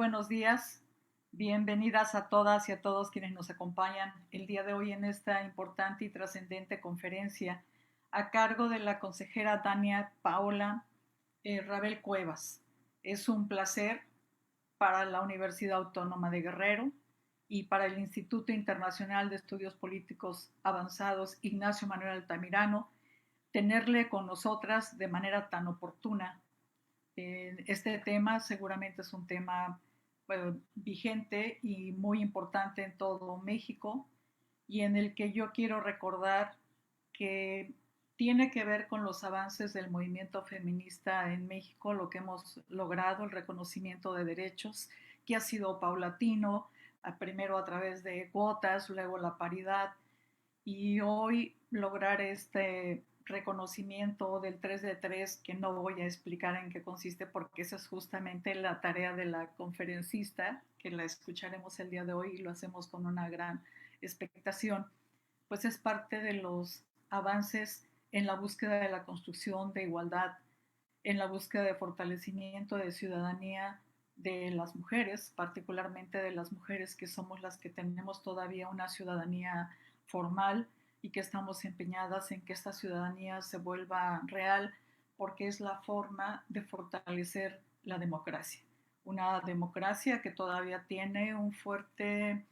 buenos días. Bienvenidas a todas y a todos quienes nos acompañan el día de hoy en esta importante y trascendente conferencia a cargo de la consejera Dania Paola Rabel Cuevas. Es un placer para la Universidad Autónoma de Guerrero y para el Instituto Internacional de Estudios Políticos Avanzados Ignacio Manuel Altamirano tenerle con nosotras de manera tan oportuna. Este tema seguramente es un tema vigente y muy importante en todo México y en el que yo quiero recordar que tiene que ver con los avances del movimiento feminista en México, lo que hemos logrado, el reconocimiento de derechos, que ha sido paulatino, primero a través de cuotas, luego la paridad, y hoy lograr este reconocimiento del 3 de 3, que no voy a explicar en qué consiste porque esa es justamente la tarea de la conferencista, que la escucharemos el día de hoy y lo hacemos con una gran expectación, pues es parte de los avances en la búsqueda de la construcción de igualdad, en la búsqueda de fortalecimiento de ciudadanía de las mujeres, particularmente de las mujeres que somos las que tenemos todavía una ciudadanía formal y que estamos empeñadas en que esta ciudadanía se vuelva real porque es la forma de fortalecer la democracia. Una democracia que todavía tiene un fuerte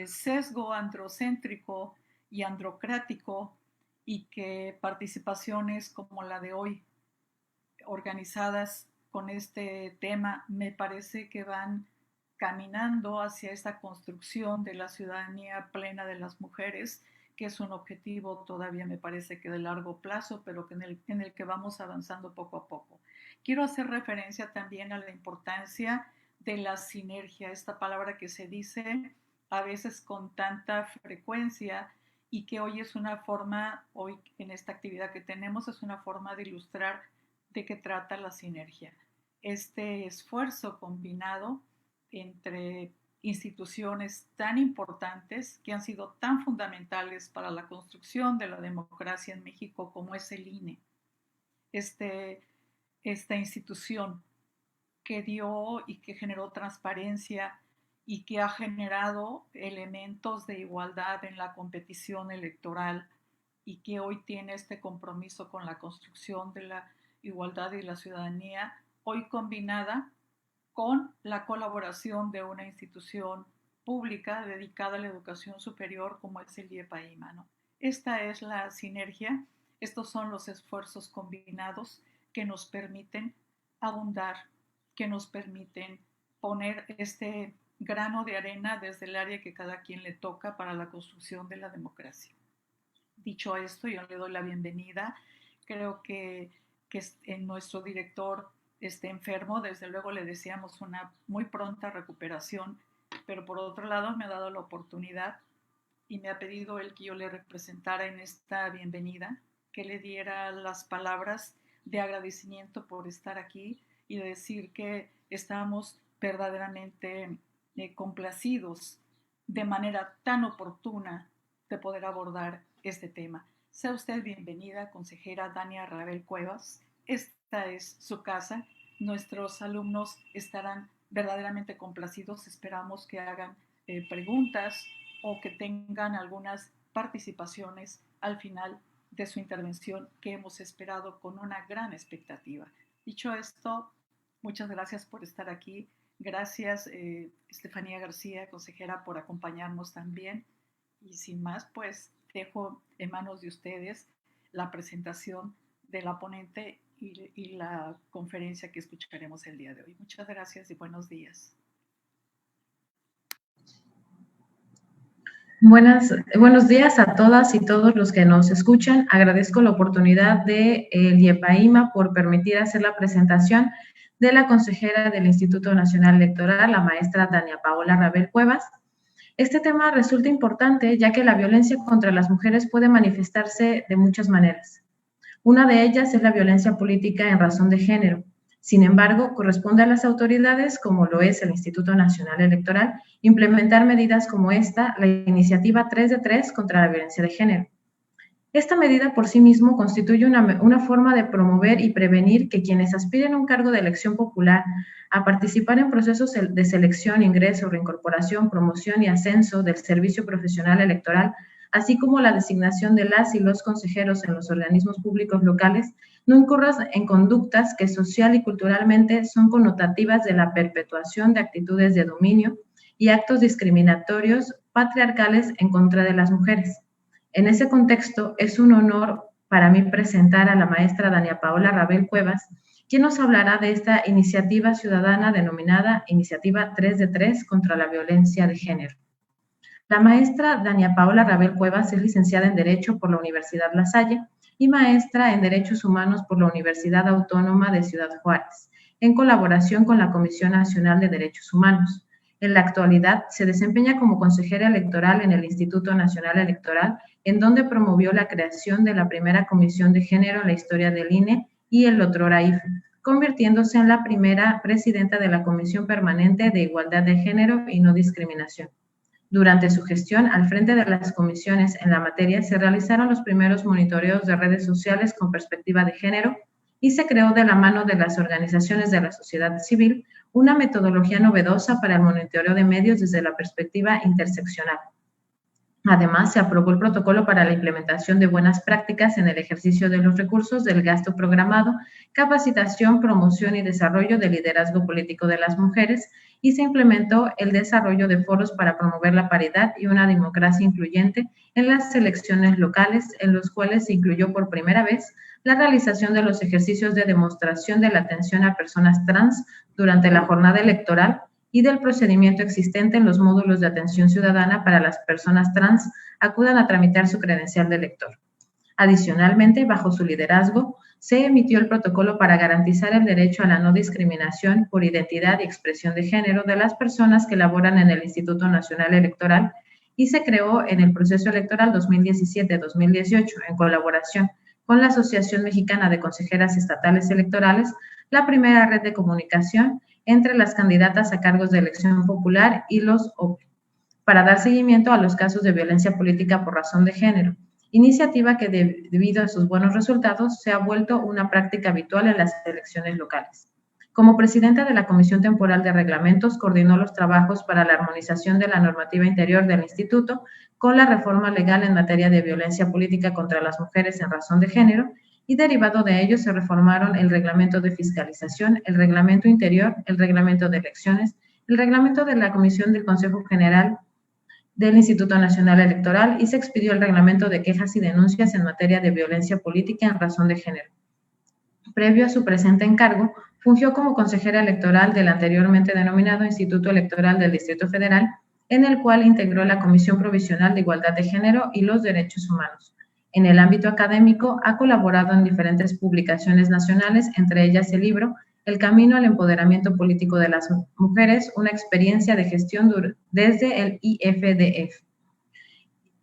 sesgo androcéntrico y androcrático y que participaciones como la de hoy organizadas con este tema me parece que van caminando hacia esta construcción de la ciudadanía plena de las mujeres, que es un objetivo todavía me parece que de largo plazo, pero que en el que vamos avanzando poco a poco. Quiero hacer referencia también a la importancia de la sinergia, esta palabra que se dice a veces con tanta frecuencia y que hoy es una forma, hoy en esta actividad que tenemos, es una forma de ilustrar de qué trata la sinergia. Este esfuerzo combinado entre instituciones tan importantes que han sido tan fundamentales para la construcción de la democracia en México como es el INE. Esta institución que dio y que generó transparencia y que ha generado elementos de igualdad en la competición electoral y que hoy tiene este compromiso con la construcción de la igualdad y la ciudadanía, hoy combinada con la colaboración de una institución pública dedicada a la educación superior como es el IEPAIMA, ¿no? Esta es la sinergia, estos son los esfuerzos combinados que nos permiten abundar, que nos permiten poner este grano de arena desde el área que cada quien le toca para la construcción de la democracia. Dicho esto, yo le doy la bienvenida. Creo que nuestro director esté enfermo, desde luego le deseamos una muy pronta recuperación, pero por otro lado me ha dado la oportunidad y me ha pedido él que yo le representara en esta bienvenida, que le diera las palabras de agradecimiento por estar aquí y de decir que estamos verdaderamente complacidos de manera tan oportuna de poder abordar este tema. Sea usted bienvenida, consejera Dania Rabel Cuevas. Esta es su casa. Nuestros alumnos estarán verdaderamente complacidos. Esperamos que hagan preguntas o que tengan algunas participaciones al final de su intervención que hemos esperado con una gran expectativa. Dicho esto, muchas gracias por estar aquí. Gracias, Estefanía García, consejera, por acompañarnos también. Y sin más, pues dejo en manos de ustedes la presentación de la ponente y la conferencia que escucharemos el día de hoy. Muchas gracias y buenos días. Buenos días a todas y todos los que nos escuchan. Agradezco la oportunidad de IEPAIMA por permitir hacer la presentación de la consejera del Instituto Nacional Electoral, la maestra Dania Paola Rabel Cuevas. Este tema resulta importante ya que la violencia contra las mujeres puede manifestarse de muchas maneras. Una de ellas es la violencia política en razón de género. Sin embargo, corresponde a las autoridades, como lo es el Instituto Nacional Electoral, implementar medidas como esta, la iniciativa 3 de 3 contra la violencia de género. Esta medida por sí mismo constituye una forma de promover y prevenir que quienes aspiren a un cargo de elección popular, a participar en procesos de selección, ingreso, reincorporación, promoción y ascenso del servicio profesional electoral, así como la designación de las y los consejeros en los organismos públicos locales, no incurras en conductas que social y culturalmente son connotativas de la perpetuación de actitudes de dominio y actos discriminatorios patriarcales en contra de las mujeres. En ese contexto, es un honor para mí presentar a la maestra Dania Paola Rabel Cuevas, quien nos hablará de esta iniciativa ciudadana denominada Iniciativa 3 de 3 contra la violencia de género. La maestra Dania Paola Rabel Cuevas es licenciada en Derecho por la Universidad La Salle y maestra en Derechos Humanos por la Universidad Autónoma de Ciudad Juárez, en colaboración con la Comisión Nacional de Derechos Humanos. En la actualidad se desempeña como consejera electoral en el Instituto Nacional Electoral, en donde promovió la creación de la primera comisión de género en la historia del INE y el otrora IFE, convirtiéndose en la primera presidenta de la Comisión Permanente de Igualdad de Género y No Discriminación. Durante su gestión al frente de las comisiones en la materia, se realizaron los primeros monitoreos de redes sociales con perspectiva de género y se creó de la mano de las organizaciones de la sociedad civil una metodología novedosa para el monitoreo de medios desde la perspectiva interseccional. Además, se aprobó el protocolo para la implementación de buenas prácticas en el ejercicio de los recursos del gasto programado, capacitación, promoción y desarrollo del liderazgo político de las mujeres, y se implementó el desarrollo de foros para promover la paridad y una democracia incluyente en las elecciones locales, en los cuales se incluyó por primera vez la realización de los ejercicios de demostración de la atención a personas trans durante la jornada electoral y del procedimiento existente en los módulos de atención ciudadana para las personas trans acudan a tramitar su credencial de elector. Adicionalmente, bajo su liderazgo, se emitió el protocolo para garantizar el derecho a la no discriminación por identidad y expresión de género de las personas que laboran en el Instituto Nacional Electoral y se creó en el proceso electoral 2017-2018 en colaboración con la Asociación Mexicana de Consejeras Estatales Electorales, la primera red de comunicación entre las candidatas a cargos de elección popular y los OPE, para dar seguimiento a los casos de violencia política por razón de género, iniciativa que debido a sus buenos resultados se ha vuelto una práctica habitual en las elecciones locales. Como presidenta de la Comisión Temporal de Reglamentos, coordinó los trabajos para la armonización de la normativa interior del Instituto con la reforma legal en materia de violencia política contra las mujeres en razón de género, y derivado de ello se reformaron el reglamento de fiscalización, el reglamento interior, el reglamento de elecciones, el reglamento de la Comisión del Consejo General del Instituto Nacional Electoral y se expidió el reglamento de quejas y denuncias en materia de violencia política en razón de género. Previo a su presente encargo, fungió como consejera electoral del anteriormente denominado Instituto Electoral del Distrito Federal, en el cual integró la Comisión Provisional de Igualdad de Género y los Derechos Humanos. En el ámbito académico, ha colaborado en diferentes publicaciones nacionales, entre ellas el libro El Camino al Empoderamiento Político de las Mujeres, una experiencia de gestión desde el IFDF.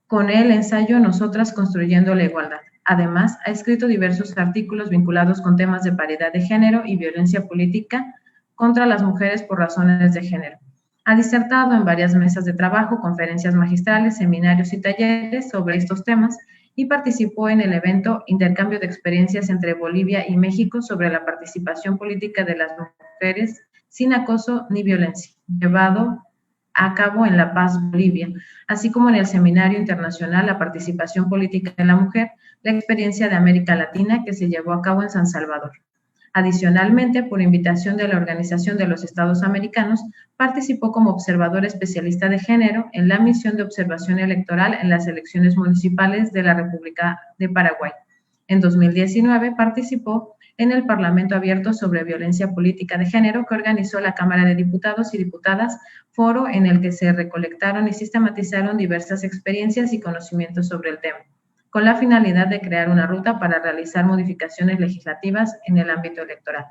Con el ensayo Nosotras Construyendo la Igualdad. Además, ha escrito diversos artículos vinculados con temas de paridad de género y violencia política contra las mujeres por razones de género. Ha disertado en varias mesas de trabajo, conferencias magistrales, seminarios y talleres sobre estos temas y participó en el evento Intercambio de Experiencias entre Bolivia y México sobre la participación política de las mujeres sin acoso ni violencia, llevado a cabo en La Paz, Bolivia, así como en el Seminario Internacional La Participación Política de la Mujer, la experiencia de América Latina, que se llevó a cabo en San Salvador. Adicionalmente, por invitación de la Organización de los Estados Americanos, participó como observador especialista de género en la misión de observación electoral en las elecciones municipales de la República de Paraguay. En 2019 participó en el Parlamento Abierto sobre Violencia Política de Género que organizó la Cámara de Diputados y Diputadas, foro en el que se recolectaron y sistematizaron diversas experiencias y conocimientos sobre el tema, con la finalidad de crear una ruta para realizar modificaciones legislativas en el ámbito electoral.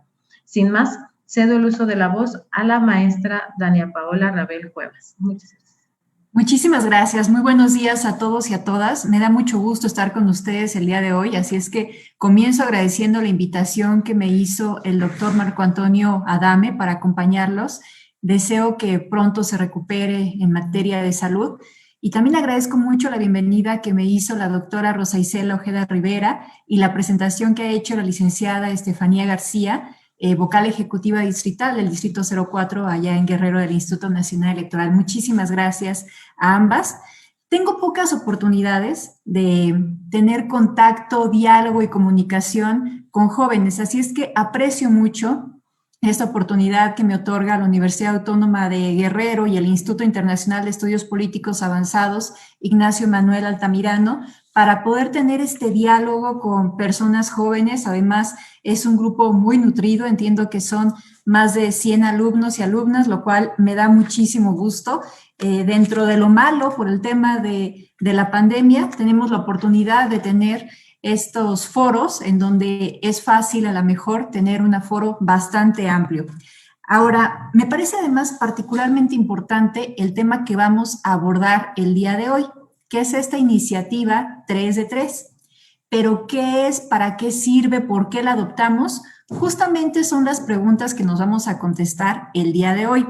Sin más, cedo el uso de la voz a la maestra Dania Paola Rabel Cuevas. Muchas gracias. Muchísimas gracias. Muy buenos días a todos y a todas. Me da mucho gusto estar con ustedes el día de hoy, así es que comienzo agradeciendo la invitación que me hizo el doctor Marco Antonio Adame para acompañarlos. Deseo que pronto se recupere en materia de salud Y también agradezco mucho la bienvenida que me hizo la doctora Rosa Isela Ojeda Rivera y la presentación que ha hecho la licenciada Estefanía García, vocal ejecutiva distrital del Distrito 04 allá en Guerrero del Instituto Nacional Electoral. Muchísimas gracias a ambas. Tengo pocas oportunidades de tener contacto, diálogo y comunicación con jóvenes, así es que aprecio mucho esta oportunidad que me otorga la Universidad Autónoma de Guerrero y el Instituto Internacional de Estudios Políticos Avanzados, Ignacio Manuel Altamirano, para poder tener este diálogo con personas jóvenes. Además, es un grupo muy nutrido, entiendo que son más de 100 alumnos y alumnas, lo cual me da muchísimo gusto. Dentro de lo malo, por el tema de la pandemia, tenemos la oportunidad de tener estos foros en donde es fácil a lo mejor tener un aforo bastante amplio. Ahora, me parece además particularmente importante el tema que vamos a abordar el día de hoy, que es esta iniciativa 3 de 3. Pero, ¿qué es? ¿Para qué sirve? ¿Por qué la adoptamos? Justamente son las preguntas que nos vamos a contestar el día de hoy.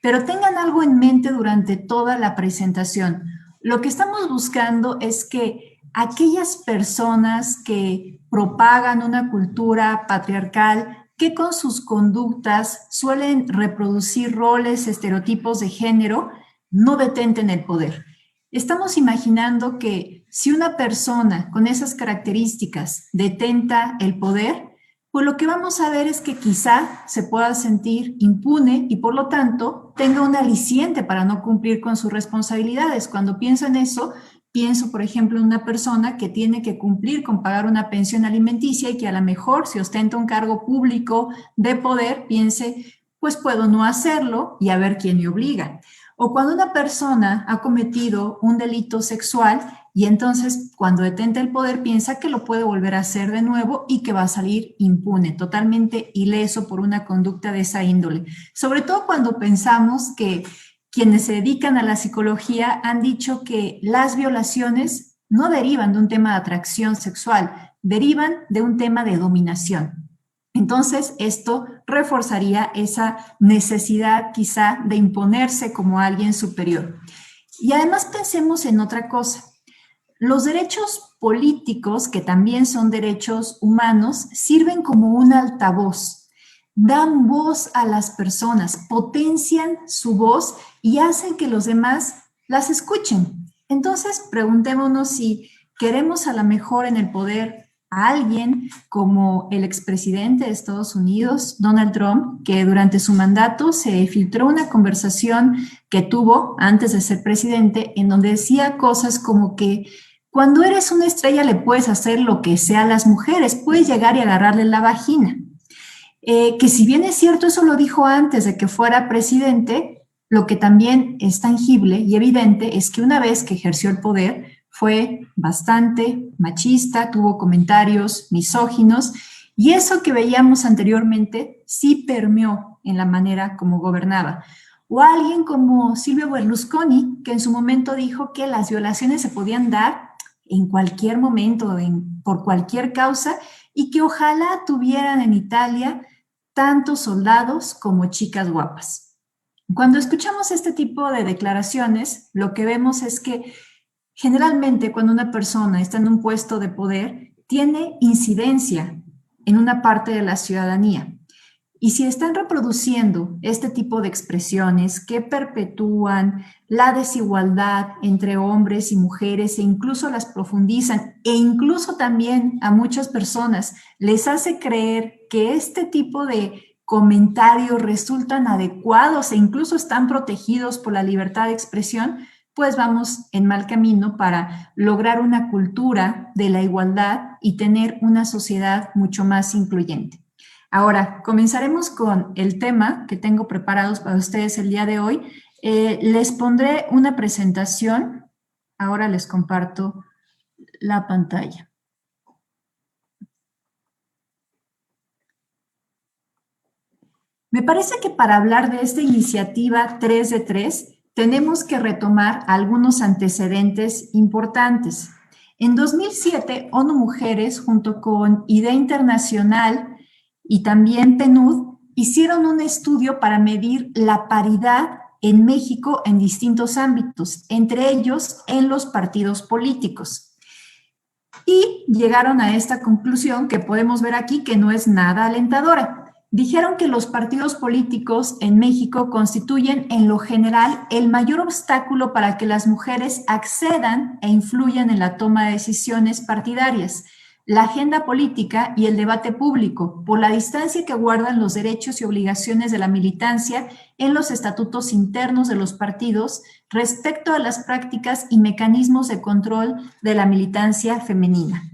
Pero tengan algo en mente durante toda la presentación. Lo que estamos buscando es que aquellas personas que propagan una cultura patriarcal, que con sus conductas suelen reproducir roles, estereotipos de género, no detenten el poder. Estamos imaginando que si una persona con esas características detenta el poder, pues lo que vamos a ver es que quizá se pueda sentir impune y por lo tanto tenga un aliciente para no cumplir con sus responsabilidades. Cuando pienso en eso, pienso, por ejemplo, en una persona que tiene que cumplir con pagar una pensión alimenticia y que a lo mejor si ostenta un cargo público de poder, piense, pues puedo no hacerlo y a ver quién me obliga. O cuando una persona ha cometido un delito sexual y entonces cuando detenta el poder piensa que lo puede volver a hacer de nuevo y que va a salir impune, totalmente ileso por una conducta de esa índole. Sobre todo cuando pensamos que quienes se dedican a la psicología han dicho que las violaciones no derivan de un tema de atracción sexual, derivan de un tema de dominación. Entonces, esto reforzaría esa necesidad quizá de imponerse como alguien superior. Y además pensemos en otra cosa. Los derechos políticos, que también son derechos humanos, sirven como un altavoz. Dan voz a las personas, potencian su voz y hacen que los demás las escuchen. Entonces, preguntémonos si queremos a lo mejor en el poder a alguien como el expresidente de Estados Unidos, Donald Trump, que durante su mandato se filtró una conversación que tuvo antes de ser presidente, en donde decía cosas como que cuando eres una estrella le puedes hacer lo que sea a las mujeres, puedes llegar y agarrarle la vagina. Que si bien es cierto, eso lo dijo antes de que fuera presidente, lo que también es tangible y evidente es que una vez que ejerció el poder, fue bastante machista, tuvo comentarios misóginos y eso que veíamos anteriormente sí permeó en la manera como gobernaba. O alguien como Silvio Berlusconi, que en su momento dijo que las violaciones se podían dar en cualquier momento, por cualquier causa, y que ojalá tuvieran en Italia tanto soldados como chicas guapas. Cuando escuchamos este tipo de declaraciones, lo que vemos es que generalmente cuando una persona está en un puesto de poder, tiene incidencia en una parte de la ciudadanía. Y si están reproduciendo este tipo de expresiones que perpetúan la desigualdad entre hombres y mujeres e incluso las profundizan e incluso también a muchas personas les hace creer que este tipo de comentarios resultan adecuados e incluso están protegidos por la libertad de expresión, pues vamos en mal camino para lograr una cultura de la igualdad y tener una sociedad mucho más incluyente. Ahora, comenzaremos con el tema que tengo preparados para ustedes el día de hoy. Les pondré una presentación. Ahora les comparto la pantalla. Me parece que para hablar de esta iniciativa 3 de 3, tenemos que retomar algunos antecedentes importantes. En 2007, ONU Mujeres, junto con IDEA Internacional y también PNUD, hicieron un estudio para medir la paridad en México en distintos ámbitos, entre ellos en los partidos políticos. Y llegaron a esta conclusión que podemos ver aquí, que no es nada alentadora. Dijeron que los partidos políticos en México constituyen en lo general el mayor obstáculo para que las mujeres accedan e influyan en la toma de decisiones partidarias, la agenda política y el debate público, por la distancia que guardan los derechos y obligaciones de la militancia en los estatutos internos de los partidos respecto a las prácticas y mecanismos de control de la militancia femenina.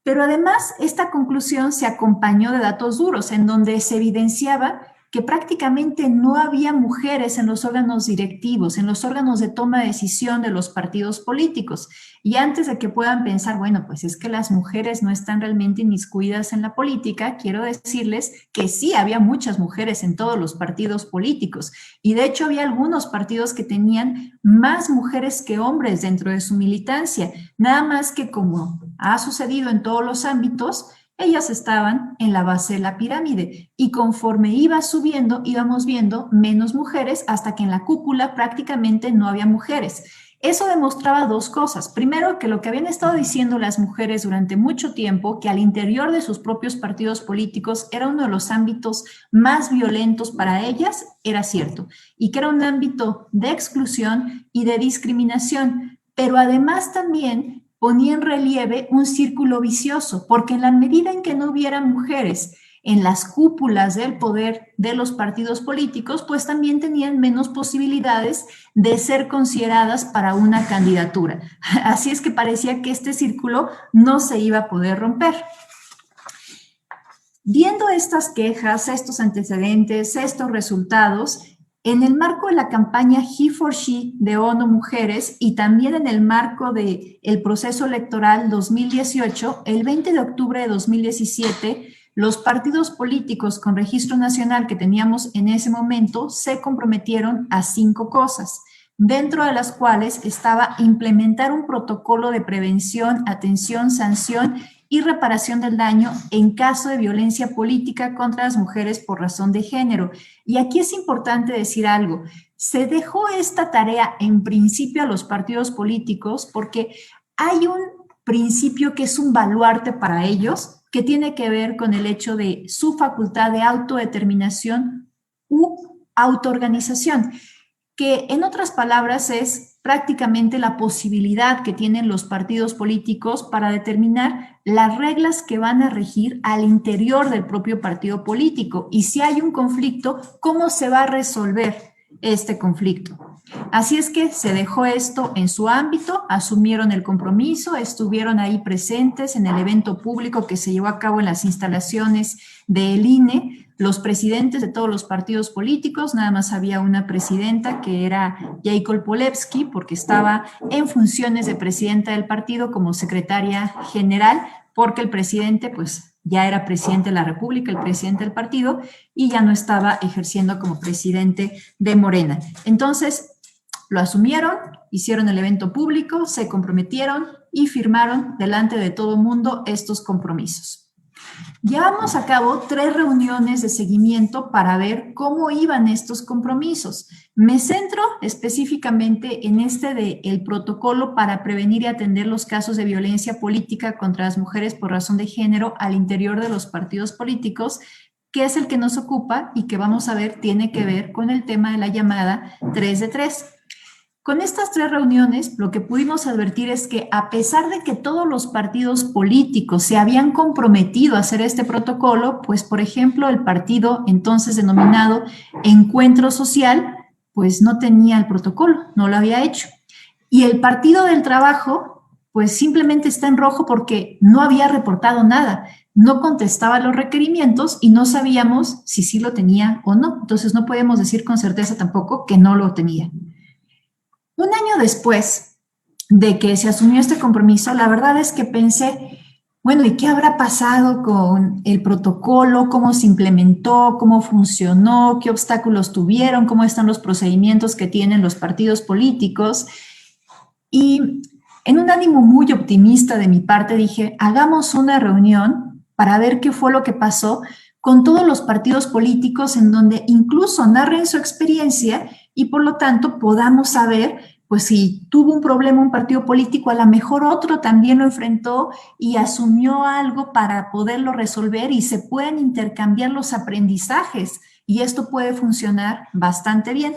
Pero además, esta conclusión se acompañó de datos duros, en donde se evidenciaba que prácticamente no había mujeres en los órganos directivos, en los órganos de toma de decisión de los partidos políticos. Y antes de que puedan pensar, bueno, pues es que las mujeres no están realmente inmiscuidas en la política, quiero decirles que sí había muchas mujeres en todos los partidos políticos. Y de hecho había algunos partidos que tenían más mujeres que hombres dentro de su militancia. Nada más que, como ha sucedido en todos los ámbitos, ellas estaban en la base de la pirámide y conforme iba subiendo, íbamos viendo menos mujeres hasta que en la cúpula prácticamente no había mujeres. Eso demostraba dos cosas. Primero, que lo que habían estado diciendo las mujeres durante mucho tiempo, que al interior de sus propios partidos políticos era uno de los ámbitos más violentos para ellas, era cierto, y que era un ámbito de exclusión y de discriminación, pero además también ponía en relieve un círculo vicioso, porque en la medida en que no hubiera mujeres en las cúpulas del poder de los partidos políticos, pues también tenían menos posibilidades de ser consideradas para una candidatura. Así es que parecía que este círculo no se iba a poder romper. Viendo estas quejas, estos antecedentes, estos resultados, en el marco de la campaña He for She de ONU Mujeres y también en el marco del proceso electoral 2018, el 20 de octubre de 2017, los partidos políticos con registro nacional que teníamos en ese momento se comprometieron a 5 cosas, dentro de las cuales estaba implementar un protocolo de prevención, atención, sanción y reparación del daño en caso de violencia política contra las mujeres por razón de género. Y aquí es importante decir algo. Se dejó esta tarea en principio a los partidos políticos porque hay un principio que es un baluarte para ellos, que tiene que ver con el hecho de su facultad de autodeterminación u autoorganización, que en otras palabras es prácticamente la posibilidad que tienen los partidos políticos para determinar las reglas que van a regir al interior del propio partido político y si hay un conflicto, cómo se va a resolver este conflicto. Así es que se dejó esto en su ámbito, asumieron el compromiso, estuvieron ahí presentes en el evento público que se llevó a cabo en las instalaciones del INE, los presidentes de todos los partidos políticos, nada más había una presidenta que era Jacob Polewski, porque estaba en funciones de presidenta del partido como secretaria general, porque el presidente pues ya era presidente de la República, el presidente del partido, y ya no estaba ejerciendo como presidente de Morena. Entonces, lo asumieron, hicieron el evento público, se comprometieron y firmaron delante de todo el mundo estos compromisos. Llevamos a cabo 3 reuniones de seguimiento para ver cómo iban estos compromisos. Me centro específicamente en el protocolo para prevenir y atender los casos de violencia política contra las mujeres por razón de género al interior de los partidos políticos, que es el que nos ocupa y que vamos a ver tiene que ver con el tema de la llamada 3 de 3. Con estas 3 reuniones, lo que pudimos advertir es que a pesar de que todos los partidos políticos se habían comprometido a hacer este protocolo, pues por ejemplo el partido entonces denominado Encuentro Social, pues no tenía el protocolo, no lo había hecho. Y el Partido del Trabajo, pues simplemente está en rojo porque no había reportado nada, no contestaba los requerimientos y no sabíamos si sí lo tenía o no. Entonces no podemos decir con certeza tampoco que no lo tenía. Un año después de que se asumió este compromiso, la verdad es que pensé, bueno, ¿y qué habrá pasado con el protocolo? ¿Cómo se implementó? ¿Cómo funcionó? ¿Qué obstáculos tuvieron? ¿Cómo están los procedimientos que tienen los partidos políticos? Y en un ánimo muy optimista de mi parte dije, hagamos una reunión para ver qué fue lo que pasó con todos los partidos políticos en donde incluso narren su experiencia y por lo tanto podamos saber, pues si tuvo un problema un partido político, a lo mejor otro también lo enfrentó y asumió algo para poderlo resolver y se pueden intercambiar los aprendizajes y esto puede funcionar bastante bien.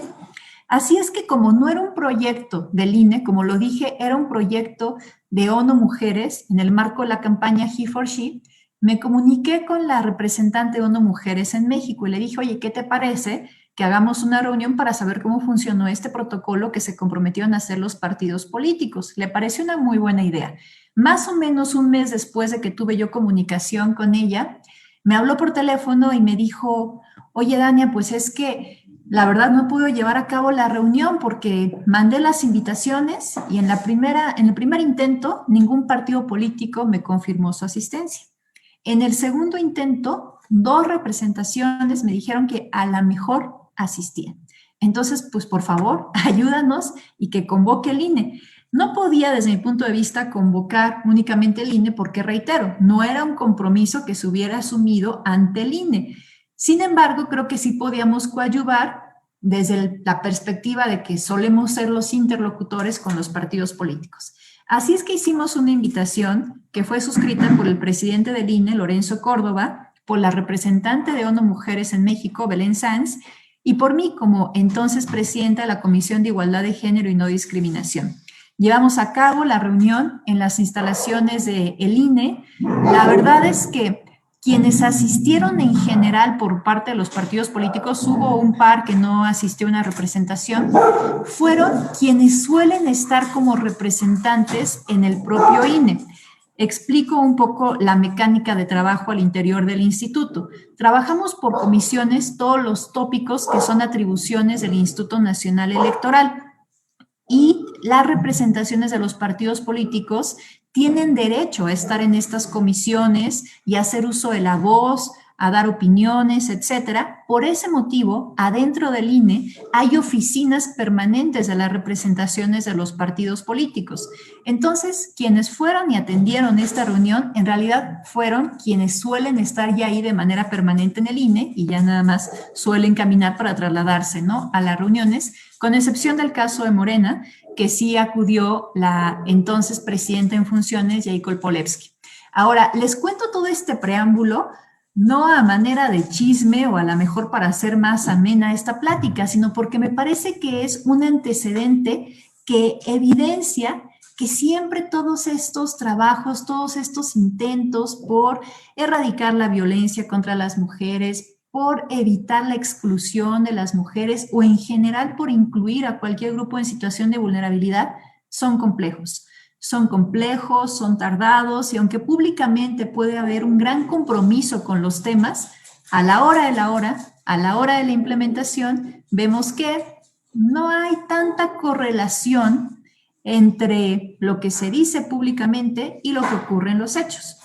Así es que como no era un proyecto del INE, como lo dije, era un proyecto de ONU Mujeres en el marco de la campaña He for She, me comuniqué con la representante de ONU Mujeres en México y le dije, oye, ¿qué te parece que hagamos una reunión para saber cómo funcionó este protocolo que se comprometieron a hacer los partidos políticos? Le pareció una muy buena idea. Más o menos un mes después de que tuve yo comunicación con ella, me habló por teléfono y me dijo, oye, Dania, pues es que la verdad no pude llevar a cabo la reunión porque mandé las invitaciones y en el primer intento ningún partido político me confirmó su asistencia. En el segundo intento, 2 representaciones me dijeron que a lo mejor asistían. Entonces, pues por favor, ayúdanos y que convoque el INE. No podía, desde mi punto de vista, convocar únicamente el INE porque, reitero, no era un compromiso que se hubiera asumido ante el INE. Sin embargo, creo que sí podíamos coadyuvar desde la perspectiva de que solemos ser los interlocutores con los partidos políticos. Así es que hicimos una invitación que fue suscrita por el presidente del INE, Lorenzo Córdoba, por la representante de ONU Mujeres en México, Belén Sanz, y por mí como entonces presidenta de la Comisión de Igualdad de Género y No Discriminación. Llevamos a cabo la reunión en las instalaciones del INE. La verdad es que quienes asistieron en general por parte de los partidos políticos, hubo un par que no asistió a una representación, fueron quienes suelen estar como representantes en el propio INE. Explico un poco la mecánica de trabajo al interior del instituto. Trabajamos por comisiones todos los tópicos que son atribuciones del Instituto Nacional Electoral y las representaciones de los partidos políticos tienen derecho a estar en estas comisiones y a hacer uso de la voz, a dar opiniones, etcétera. Por ese motivo, adentro del INE hay oficinas permanentes de las representaciones de los partidos políticos. Entonces, quienes fueron y atendieron esta reunión, en realidad fueron quienes suelen estar ya ahí de manera permanente en el INE y ya nada más suelen caminar para trasladarse, ¿no?, a las reuniones, con excepción del caso de Morena, que sí acudió la entonces presidenta en funciones, Jacob Polewski. Ahora, les cuento todo este preámbulo no a manera de chisme o a lo mejor para hacer más amena esta plática, sino porque me parece que es un antecedente que evidencia que siempre todos estos trabajos, todos estos intentos por erradicar la violencia contra las mujeres, por evitar la exclusión de las mujeres o en general por incluir a cualquier grupo en situación de vulnerabilidad, son complejos. Son complejos, son tardados y aunque públicamente puede haber un gran compromiso con los temas, a la hora de la implementación, vemos que no hay tanta correlación entre lo que se dice públicamente y lo que ocurre en los hechos.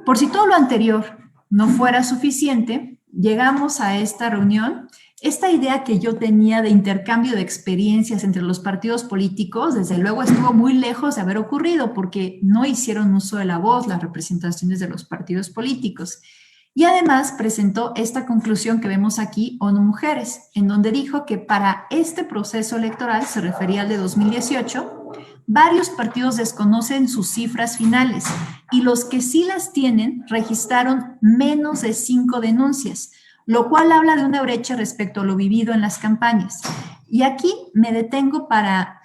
Por si todo lo anterior no fuera suficiente, llegamos a esta reunión. Esta idea que yo tenía de intercambio de experiencias entre los partidos políticos, desde luego estuvo muy lejos de haber ocurrido porque no hicieron uso de la voz las representaciones de los partidos políticos. Y además presentó esta conclusión que vemos aquí, ONU Mujeres, en donde dijo que para este proceso electoral, se refería al de 2018, varios partidos desconocen sus cifras finales y los que sí las tienen registraron menos de 5 denuncias, lo cual habla de una brecha respecto a lo vivido en las campañas. Y aquí me detengo para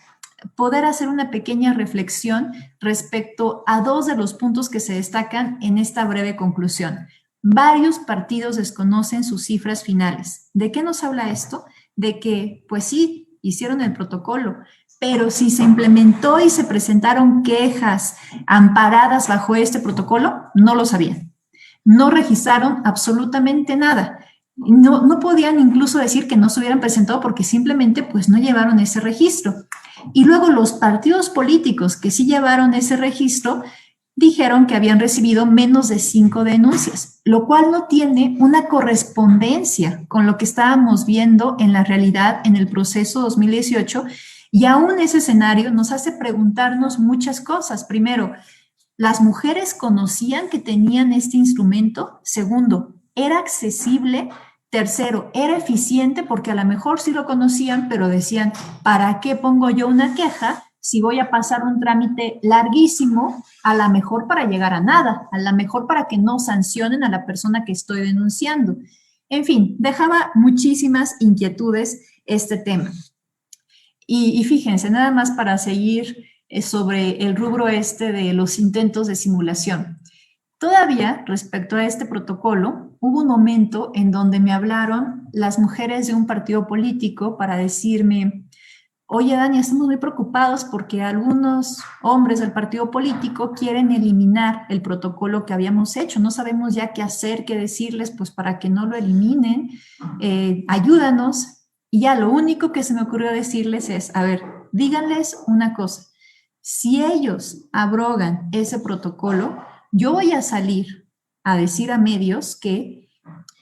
poder hacer una pequeña reflexión respecto a 2 de los puntos que se destacan en esta breve conclusión. Varios partidos desconocen sus cifras finales. ¿De qué nos habla esto? De que, pues sí, hicieron el protocolo, pero si se implementó y se presentaron quejas amparadas bajo este protocolo, no lo sabían. No registraron absolutamente nada. No podían incluso decir que no se hubieran presentado porque simplemente pues no llevaron ese registro. Y luego los partidos políticos que sí llevaron ese registro dijeron que habían recibido menos de 5 denuncias, lo cual no tiene una correspondencia con lo que estábamos viendo en la realidad en el proceso 2018 y aún ese escenario nos hace preguntarnos muchas cosas. Primero, ¿las mujeres conocían que tenían este instrumento? Segundo, ¿era accesible Tercero, era eficiente porque a lo mejor sí lo conocían, pero decían, ¿para qué pongo yo una queja si voy a pasar un trámite larguísimo, a lo mejor para llegar a nada, a lo mejor para que no sancionen a la persona que estoy denunciando? En fin, dejaba muchísimas inquietudes este tema. Y fíjense, nada más para seguir sobre el rubro este de los intentos de simulación. Todavía, respecto a este protocolo, hubo un momento en donde me hablaron las mujeres de un partido político para decirme, oye, Dani, estamos muy preocupados porque algunos hombres del partido político quieren eliminar el protocolo que habíamos hecho. No sabemos ya qué hacer, qué decirles, pues para que no lo eliminen. Ayúdanos. Y ya lo único que se me ocurrió decirles es, a ver, díganles una cosa. Si ellos abrogan ese protocolo, yo voy a salir a decir a medios que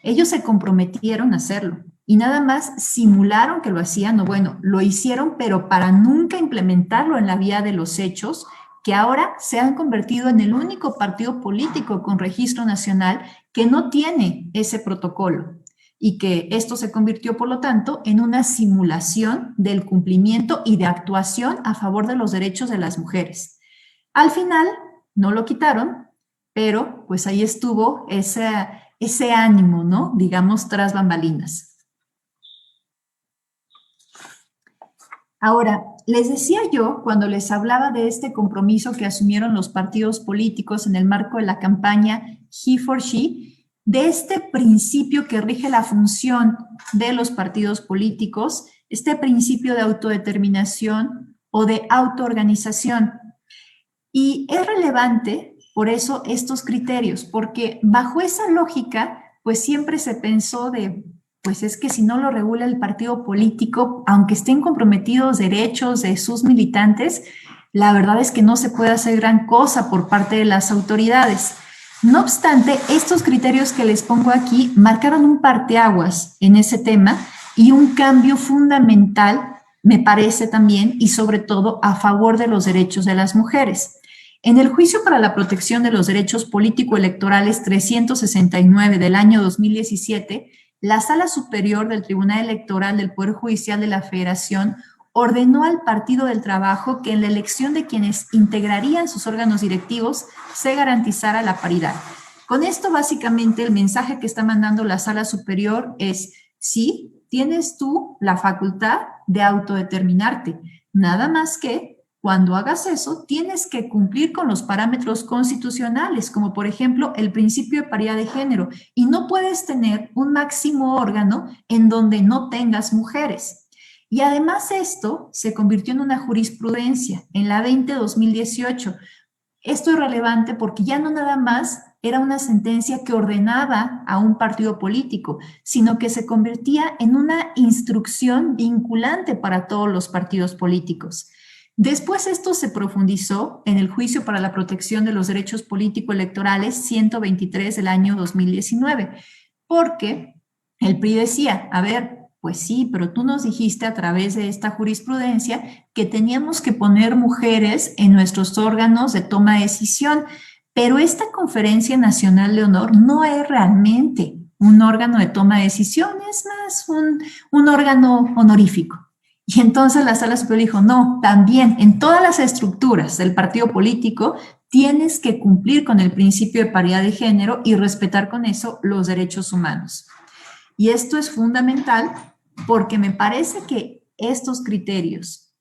ellos se comprometieron a hacerlo y nada más simularon que lo hacían, o bueno, lo hicieron, pero para nunca implementarlo en la vía de los hechos, que ahora se han convertido en el único partido político con registro nacional que no tiene ese protocolo y que esto se convirtió, por lo tanto, en una simulación del cumplimiento y de actuación a favor de los derechos de las mujeres. Al final, no lo quitaron, pero pues ahí estuvo ese ánimo, ¿no? Digamos, tras bambalinas. Ahora, les decía yo, cuando les hablaba de este compromiso que asumieron los partidos políticos en el marco de la campaña He for She, de este principio que rige la función de los partidos políticos, este principio de autodeterminación o de autoorganización. Y es relevante, por eso, estos criterios, porque bajo esa lógica, pues siempre se pensó pues es que si no lo regula el partido político, aunque estén comprometidos derechos de sus militantes, la verdad es que no se puede hacer gran cosa por parte de las autoridades. No obstante, estos criterios que les pongo aquí marcaron un parteaguas en ese tema y un cambio fundamental, me parece también, y sobre todo a favor de los derechos de las mujeres. En el Juicio para la Protección de los Derechos Político-Electorales 369 del año 2017, la Sala Superior del Tribunal Electoral del Poder Judicial de la Federación ordenó al Partido del Trabajo que en la elección de quienes integrarían sus órganos directivos se garantizara la paridad. Con esto, básicamente, el mensaje que está mandando la Sala Superior es, sí, tienes tú la facultad de autodeterminarte, nada más que cuando hagas eso, tienes que cumplir con los parámetros constitucionales, como por ejemplo el principio de paridad de género, y no puedes tener un máximo órgano en donde no tengas mujeres. Y además esto se convirtió en una jurisprudencia en la 20-2018. Esto es relevante porque ya no nada más era una sentencia que ordenaba a un partido político, sino que se convertía en una instrucción vinculante para todos los partidos políticos. Después esto se profundizó en el Juicio para la Protección de los Derechos Político-Electorales 123 del año 2019, porque el PRI decía, a ver, pues sí, pero tú nos dijiste a través de esta jurisprudencia que teníamos que poner mujeres en nuestros órganos de toma de decisión, pero esta Conferencia Nacional de Honor no es realmente un órgano de toma de decisión, es más un órgano honorífico. Y entonces la Sala Superior dijo, no, también en todas las estructuras del partido político tienes que cumplir con el principio de paridad de género y respetar con eso los derechos humanos. Y esto es fundamental porque me parece que estos criterios,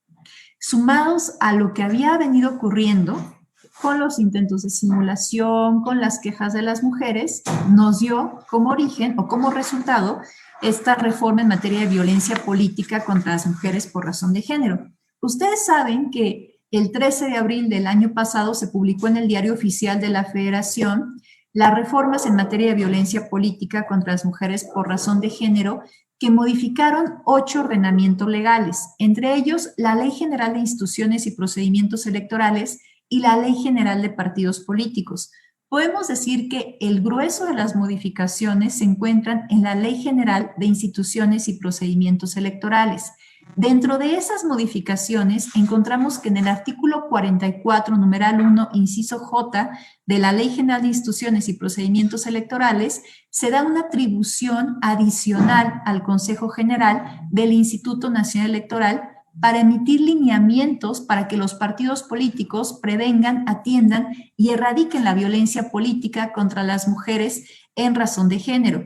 sumados a lo que había venido ocurriendo con los intentos de simulación, con las quejas de las mujeres, nos dio como origen o como resultado esta reforma en materia de violencia política contra las mujeres por razón de género. Ustedes saben que el 13 de abril del año pasado se publicó en el Diario Oficial de la Federación las reformas en materia de violencia política contra las mujeres por razón de género que modificaron 8 ordenamientos legales, entre ellos la Ley General de Instituciones y Procedimientos Electorales y la Ley General de Partidos Políticos. Podemos decir que el grueso de las modificaciones se encuentran en la Ley General de Instituciones y Procedimientos Electorales. Dentro de esas modificaciones encontramos que en el artículo 44, numeral 1, inciso J, de la Ley General de Instituciones y Procedimientos Electorales, se da una atribución adicional al Consejo General del Instituto Nacional Electoral para emitir lineamientos para que los partidos políticos prevengan, atiendan y erradiquen la violencia política contra las mujeres en razón de género.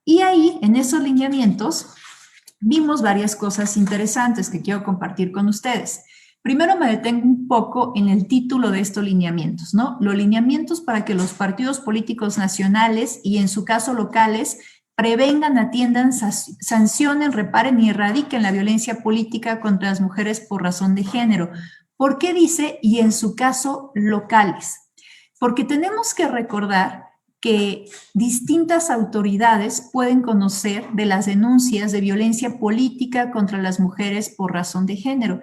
Y ahí, en esos lineamientos, vimos varias cosas interesantes que quiero compartir con ustedes. Primero me detengo un poco en el título de estos lineamientos, ¿no? Los lineamientos para que los partidos políticos nacionales y en su caso locales prevengan, atiendan, sancionen, reparen y erradiquen la violencia política contra las mujeres por razón de género. ¿Por qué dice y en su caso locales? Porque tenemos que recordar que distintas autoridades pueden conocer de las denuncias de violencia política contra las mujeres por razón de género.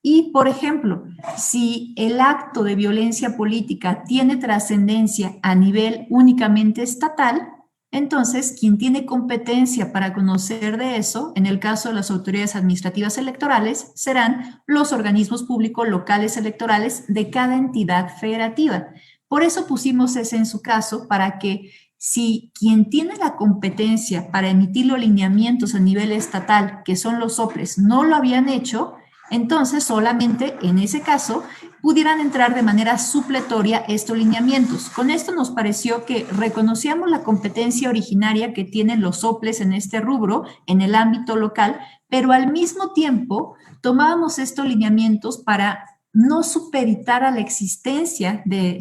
Y, por ejemplo, si el acto de violencia política tiene trascendencia a nivel únicamente estatal, entonces quien tiene competencia para conocer de eso, en el caso de las autoridades administrativas electorales, serán los organismos públicos locales electorales de cada entidad federativa. Por eso pusimos ese en su caso, para que si quien tiene la competencia para emitir los lineamientos a nivel estatal, que son los OPLES, no lo habían hecho, entonces solamente en ese caso pudieran entrar de manera supletoria estos lineamientos. Con esto nos pareció que reconocíamos la competencia originaria que tienen los OPLES en este rubro, en el ámbito local, pero al mismo tiempo tomábamos estos lineamientos para no supeditar a la existencia de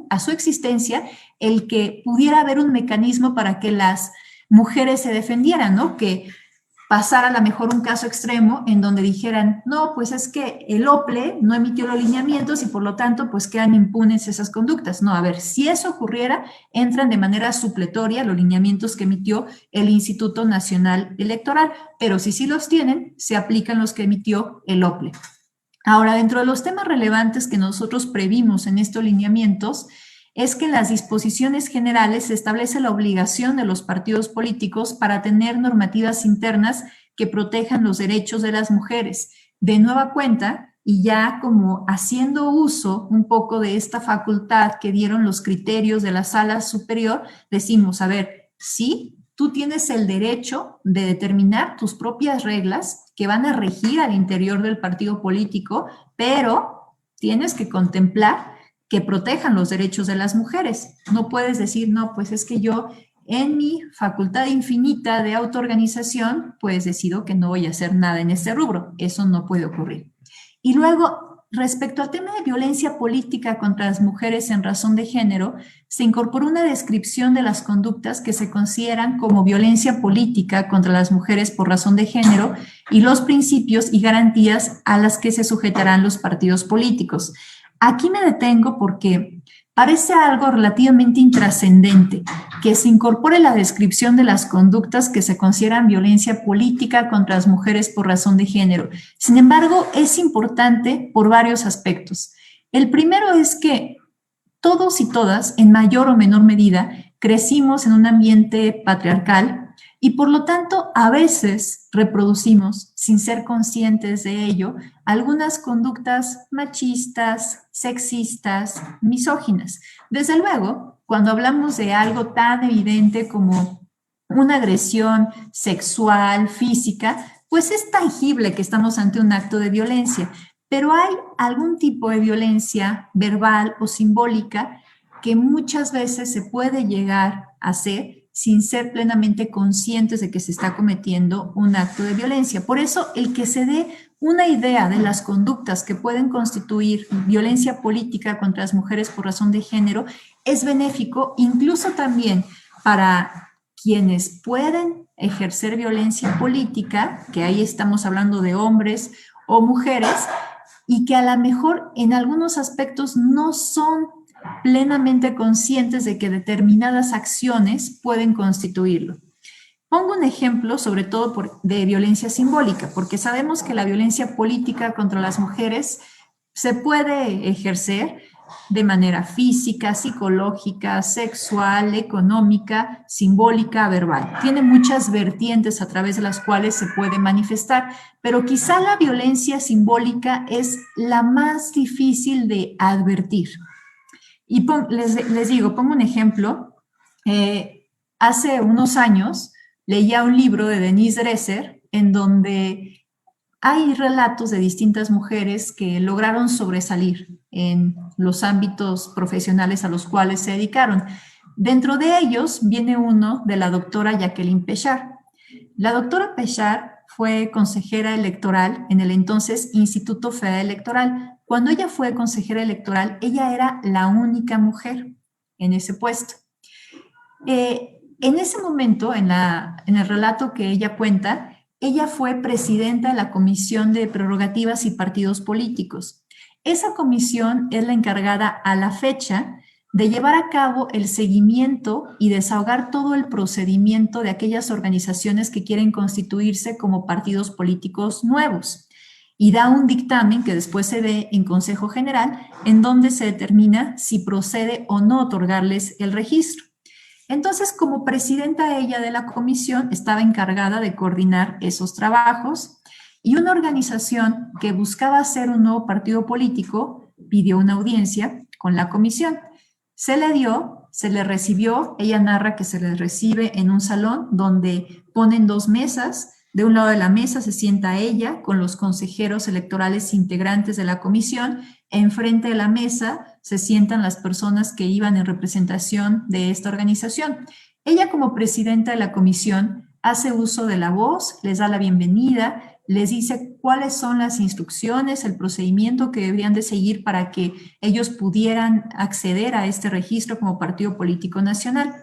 a su existencia el que pudiera haber un mecanismo para que las mujeres se defendieran, ¿no? Que pasara a lo mejor un caso extremo en donde dijeran, no, pues es que el OPLE no emitió los lineamientos y por lo tanto pues quedan impunes esas conductas. No, a ver, si eso ocurriera, entran de manera supletoria los lineamientos que emitió el Instituto Nacional Electoral, pero si sí los tienen, se aplican los que emitió el OPLE. Ahora, dentro de los temas relevantes que nosotros previmos en estos lineamientos, es que en las disposiciones generales se establece la obligación de los partidos políticos para tener normativas internas que protejan los derechos de las mujeres. De nueva cuenta, y ya como haciendo uso un poco de esta facultad que dieron los criterios de la Sala Superior, decimos, a ver, sí, tú tienes el derecho de determinar tus propias reglas que van a regir al interior del partido político, pero tienes que contemplar que protejan los derechos de las mujeres. No puedes decir, no, pues es que yo en mi facultad infinita de autoorganización, pues decido que no voy a hacer nada en este rubro. Eso no puede ocurrir. Y luego, respecto al tema de violencia política contra las mujeres en razón de género, se incorporó una descripción de las conductas que se consideran como violencia política contra las mujeres por razón de género y los principios y garantías a las que se sujetarán los partidos políticos. Aquí me detengo porque parece algo relativamente intrascendente que se incorpore la descripción de las conductas que se consideran violencia política contra las mujeres por razón de género. Sin embargo, es importante por varios aspectos. El primero es que todos y todas, en mayor o menor medida, crecimos en un ambiente patriarcal y por lo tanto a veces reproducimos, sin ser conscientes de ello, algunas conductas machistas, sexistas, misóginas. Desde luego, cuando hablamos de algo tan evidente como una agresión sexual, física, pues es tangible que estamos ante un acto de violencia, pero hay algún tipo de violencia verbal o simbólica que muchas veces se puede llegar a hacer sin ser plenamente conscientes de que se está cometiendo un acto de violencia. Por eso, el que se dé una idea de las conductas que pueden constituir violencia política contra las mujeres por razón de género es benéfico, incluso también para quienes pueden ejercer violencia política, que ahí estamos hablando de hombres o mujeres, y que a lo mejor en algunos aspectos no son plenamente conscientes de que determinadas acciones pueden constituirlo. Pongo un ejemplo, sobre todo de violencia simbólica, porque sabemos que la violencia política contra las mujeres se puede ejercer de manera física, psicológica, sexual, económica, simbólica, verbal. Tiene muchas vertientes a través de las cuales se puede manifestar, pero quizá la violencia simbólica es la más difícil de advertir. Y les digo, pongo un ejemplo. Hace unos años leía un libro de Denise Dresser en donde hay relatos de distintas mujeres que lograron sobresalir en los ámbitos profesionales a los cuales se dedicaron. Dentro de ellos viene uno de la doctora Jacqueline Pechard. La doctora Pechard fue consejera electoral en el entonces Instituto Federal Electoral. Cuando ella fue consejera electoral, ella era la única mujer en ese puesto. En ese momento, en el relato que ella cuenta, ella fue presidenta de la Comisión de Prerrogativas y Partidos Políticos. Esa comisión es la encargada a la fecha de llevar a cabo el seguimiento y desahogar todo el procedimiento de aquellas organizaciones que quieren constituirse como partidos políticos nuevos. Y da un dictamen que después se ve en Consejo General, en donde se determina si procede o no otorgarles el registro. Entonces, como presidenta ella de la comisión, estaba encargada de coordinar esos trabajos y una organización que buscaba hacer un nuevo partido político pidió una audiencia con la comisión. Se le dio, se le recibió, ella narra que se le recibe en un salón donde ponen 2 mesas. De un lado de la mesa se sienta ella con los consejeros electorales integrantes de la comisión. Enfrente de la mesa se sientan las personas que iban en representación de esta organización. Ella, como presidenta de la comisión, hace uso de la voz, les da la bienvenida, les dice cuáles son las instrucciones, el procedimiento que deberían de seguir para que ellos pudieran acceder a este registro como partido político nacional.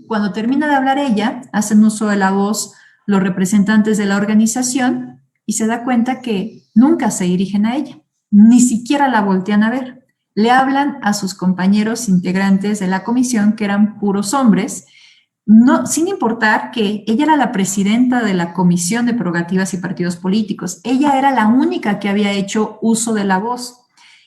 Cuando termina de hablar ella, hacen uso de la voz los representantes de la organización y se da cuenta que nunca se dirigen a ella, ni siquiera la voltean a ver. Le hablan a sus compañeros integrantes de la comisión, que eran puros hombres, no, sin importar que ella era la presidenta de la Comisión de Prerrogativas y Partidos Políticos. Ella era la única que había hecho uso de la voz.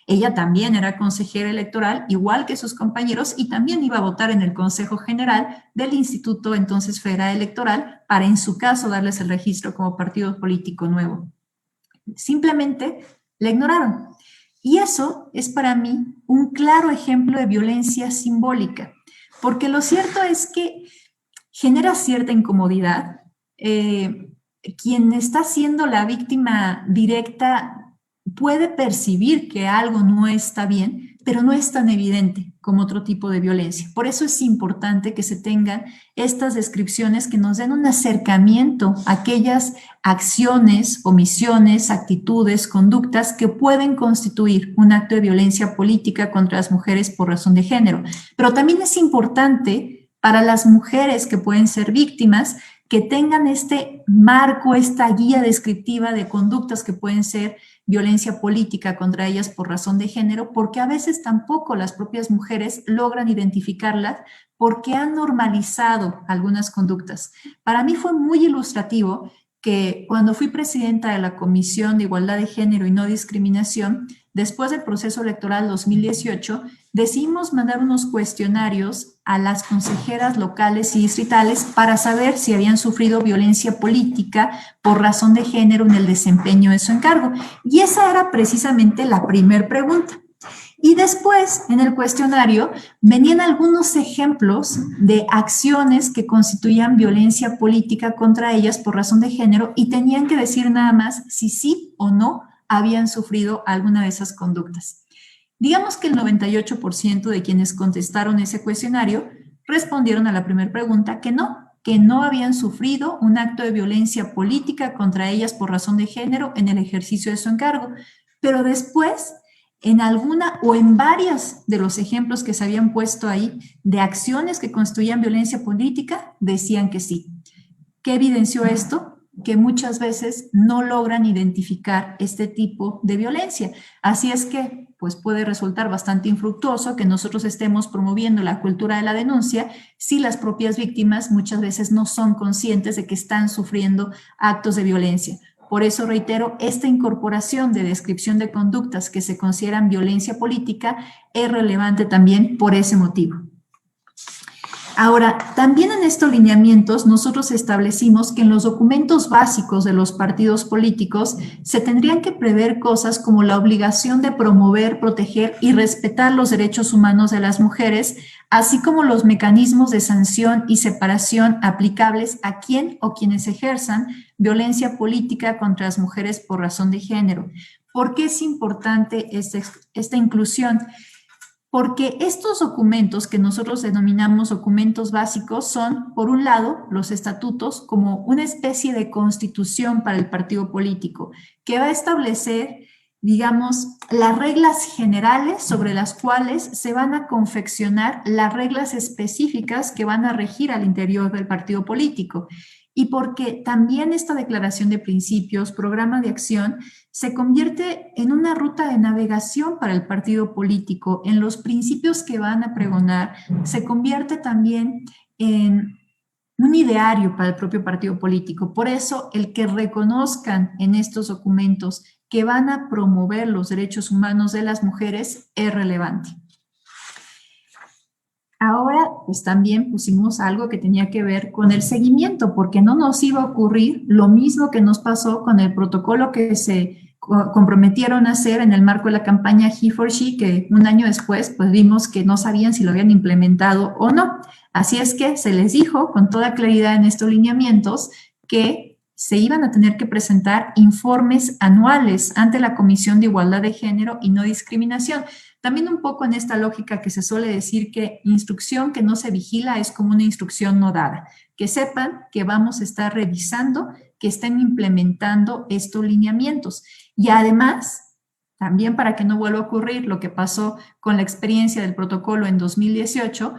Ella también era consejera electoral, igual que sus compañeros, y también iba a votar en el Consejo General del Instituto entonces Federal Electoral para, en su caso, darles el registro como partido político nuevo. Simplemente la ignoraron. Y eso es para mí un claro ejemplo de violencia simbólica, porque lo cierto es que genera cierta incomodidad. Quien está siendo la víctima directa puede percibir que algo no está bien, pero no es tan evidente como otro tipo de violencia. Por eso es importante que se tengan estas descripciones que nos den un acercamiento a aquellas acciones, omisiones, actitudes, conductas que pueden constituir un acto de violencia política contra las mujeres por razón de género. Pero también es importante para las mujeres que pueden ser víctimas que tengan este marco, esta guía descriptiva de conductas que pueden ser violencia política contra ellas por razón de género, porque a veces tampoco las propias mujeres logran identificarlas porque han normalizado algunas conductas. Para mí fue muy ilustrativo que cuando fui presidenta de la Comisión de Igualdad de Género y No Discriminación, después del proceso electoral 2018, decidimos mandar unos cuestionarios a las consejeras locales y distritales para saber si habían sufrido violencia política por razón de género en el desempeño de su encargo. Y esa era precisamente la primera pregunta. Y después, en el cuestionario, venían algunos ejemplos de acciones que constituían violencia política contra ellas por razón de género y tenían que decir nada más si sí o no habían sufrido alguna de esas conductas. Digamos que el 98% de quienes contestaron ese cuestionario respondieron a la primera pregunta que no habían sufrido un acto de violencia política contra ellas por razón de género en el ejercicio de su encargo. Pero después, en alguna o en varios de los ejemplos que se habían puesto ahí de acciones que constituían violencia política, decían que sí. ¿Qué evidenció esto? Que muchas veces no logran identificar este tipo de violencia. Así es que, pues puede resultar bastante infructuoso que nosotros estemos promoviendo la cultura de la denuncia si las propias víctimas muchas veces no son conscientes de que están sufriendo actos de violencia. Por eso reitero, esta incorporación de descripción de conductas que se consideran violencia política es relevante también por ese motivo. Ahora, también en estos lineamientos nosotros establecimos que en los documentos básicos de los partidos políticos se tendrían que prever cosas como la obligación de promover, proteger y respetar los derechos humanos de las mujeres, así como los mecanismos de sanción y separación aplicables a quien o quienes ejerzan violencia política contra las mujeres por razón de género. ¿Por qué es importante esta inclusión? Porque estos documentos que nosotros denominamos documentos básicos son, por un lado, los estatutos como una especie de constitución para el partido político que va a establecer, digamos, las reglas generales sobre las cuales se van a confeccionar las reglas específicas que van a regir al interior del partido político. Y porque también esta declaración de principios, programa de acción, se convierte en una ruta de navegación para el partido político, en los principios que van a pregonar, se convierte también en un ideario para el propio partido político. Por eso, el que reconozcan en estos documentos que van a promover los derechos humanos de las mujeres es relevante. Ahora, pues también pusimos algo que tenía que ver con el seguimiento, porque no nos iba a ocurrir lo mismo que nos pasó con el protocolo que se comprometieron a hacer en el marco de la campaña He4She, que un año después pues vimos que no sabían si lo habían implementado o no. Así es que se les dijo con toda claridad en estos lineamientos que se iban a tener que presentar informes anuales ante la Comisión de Igualdad de Género y No Discriminación. También un poco en esta lógica que se suele decir que instrucción que no se vigila es como una instrucción no dada. Que sepan que vamos a estar revisando, que estén implementando estos lineamientos. Y además, también para que no vuelva a ocurrir lo que pasó con la experiencia del protocolo en 2018,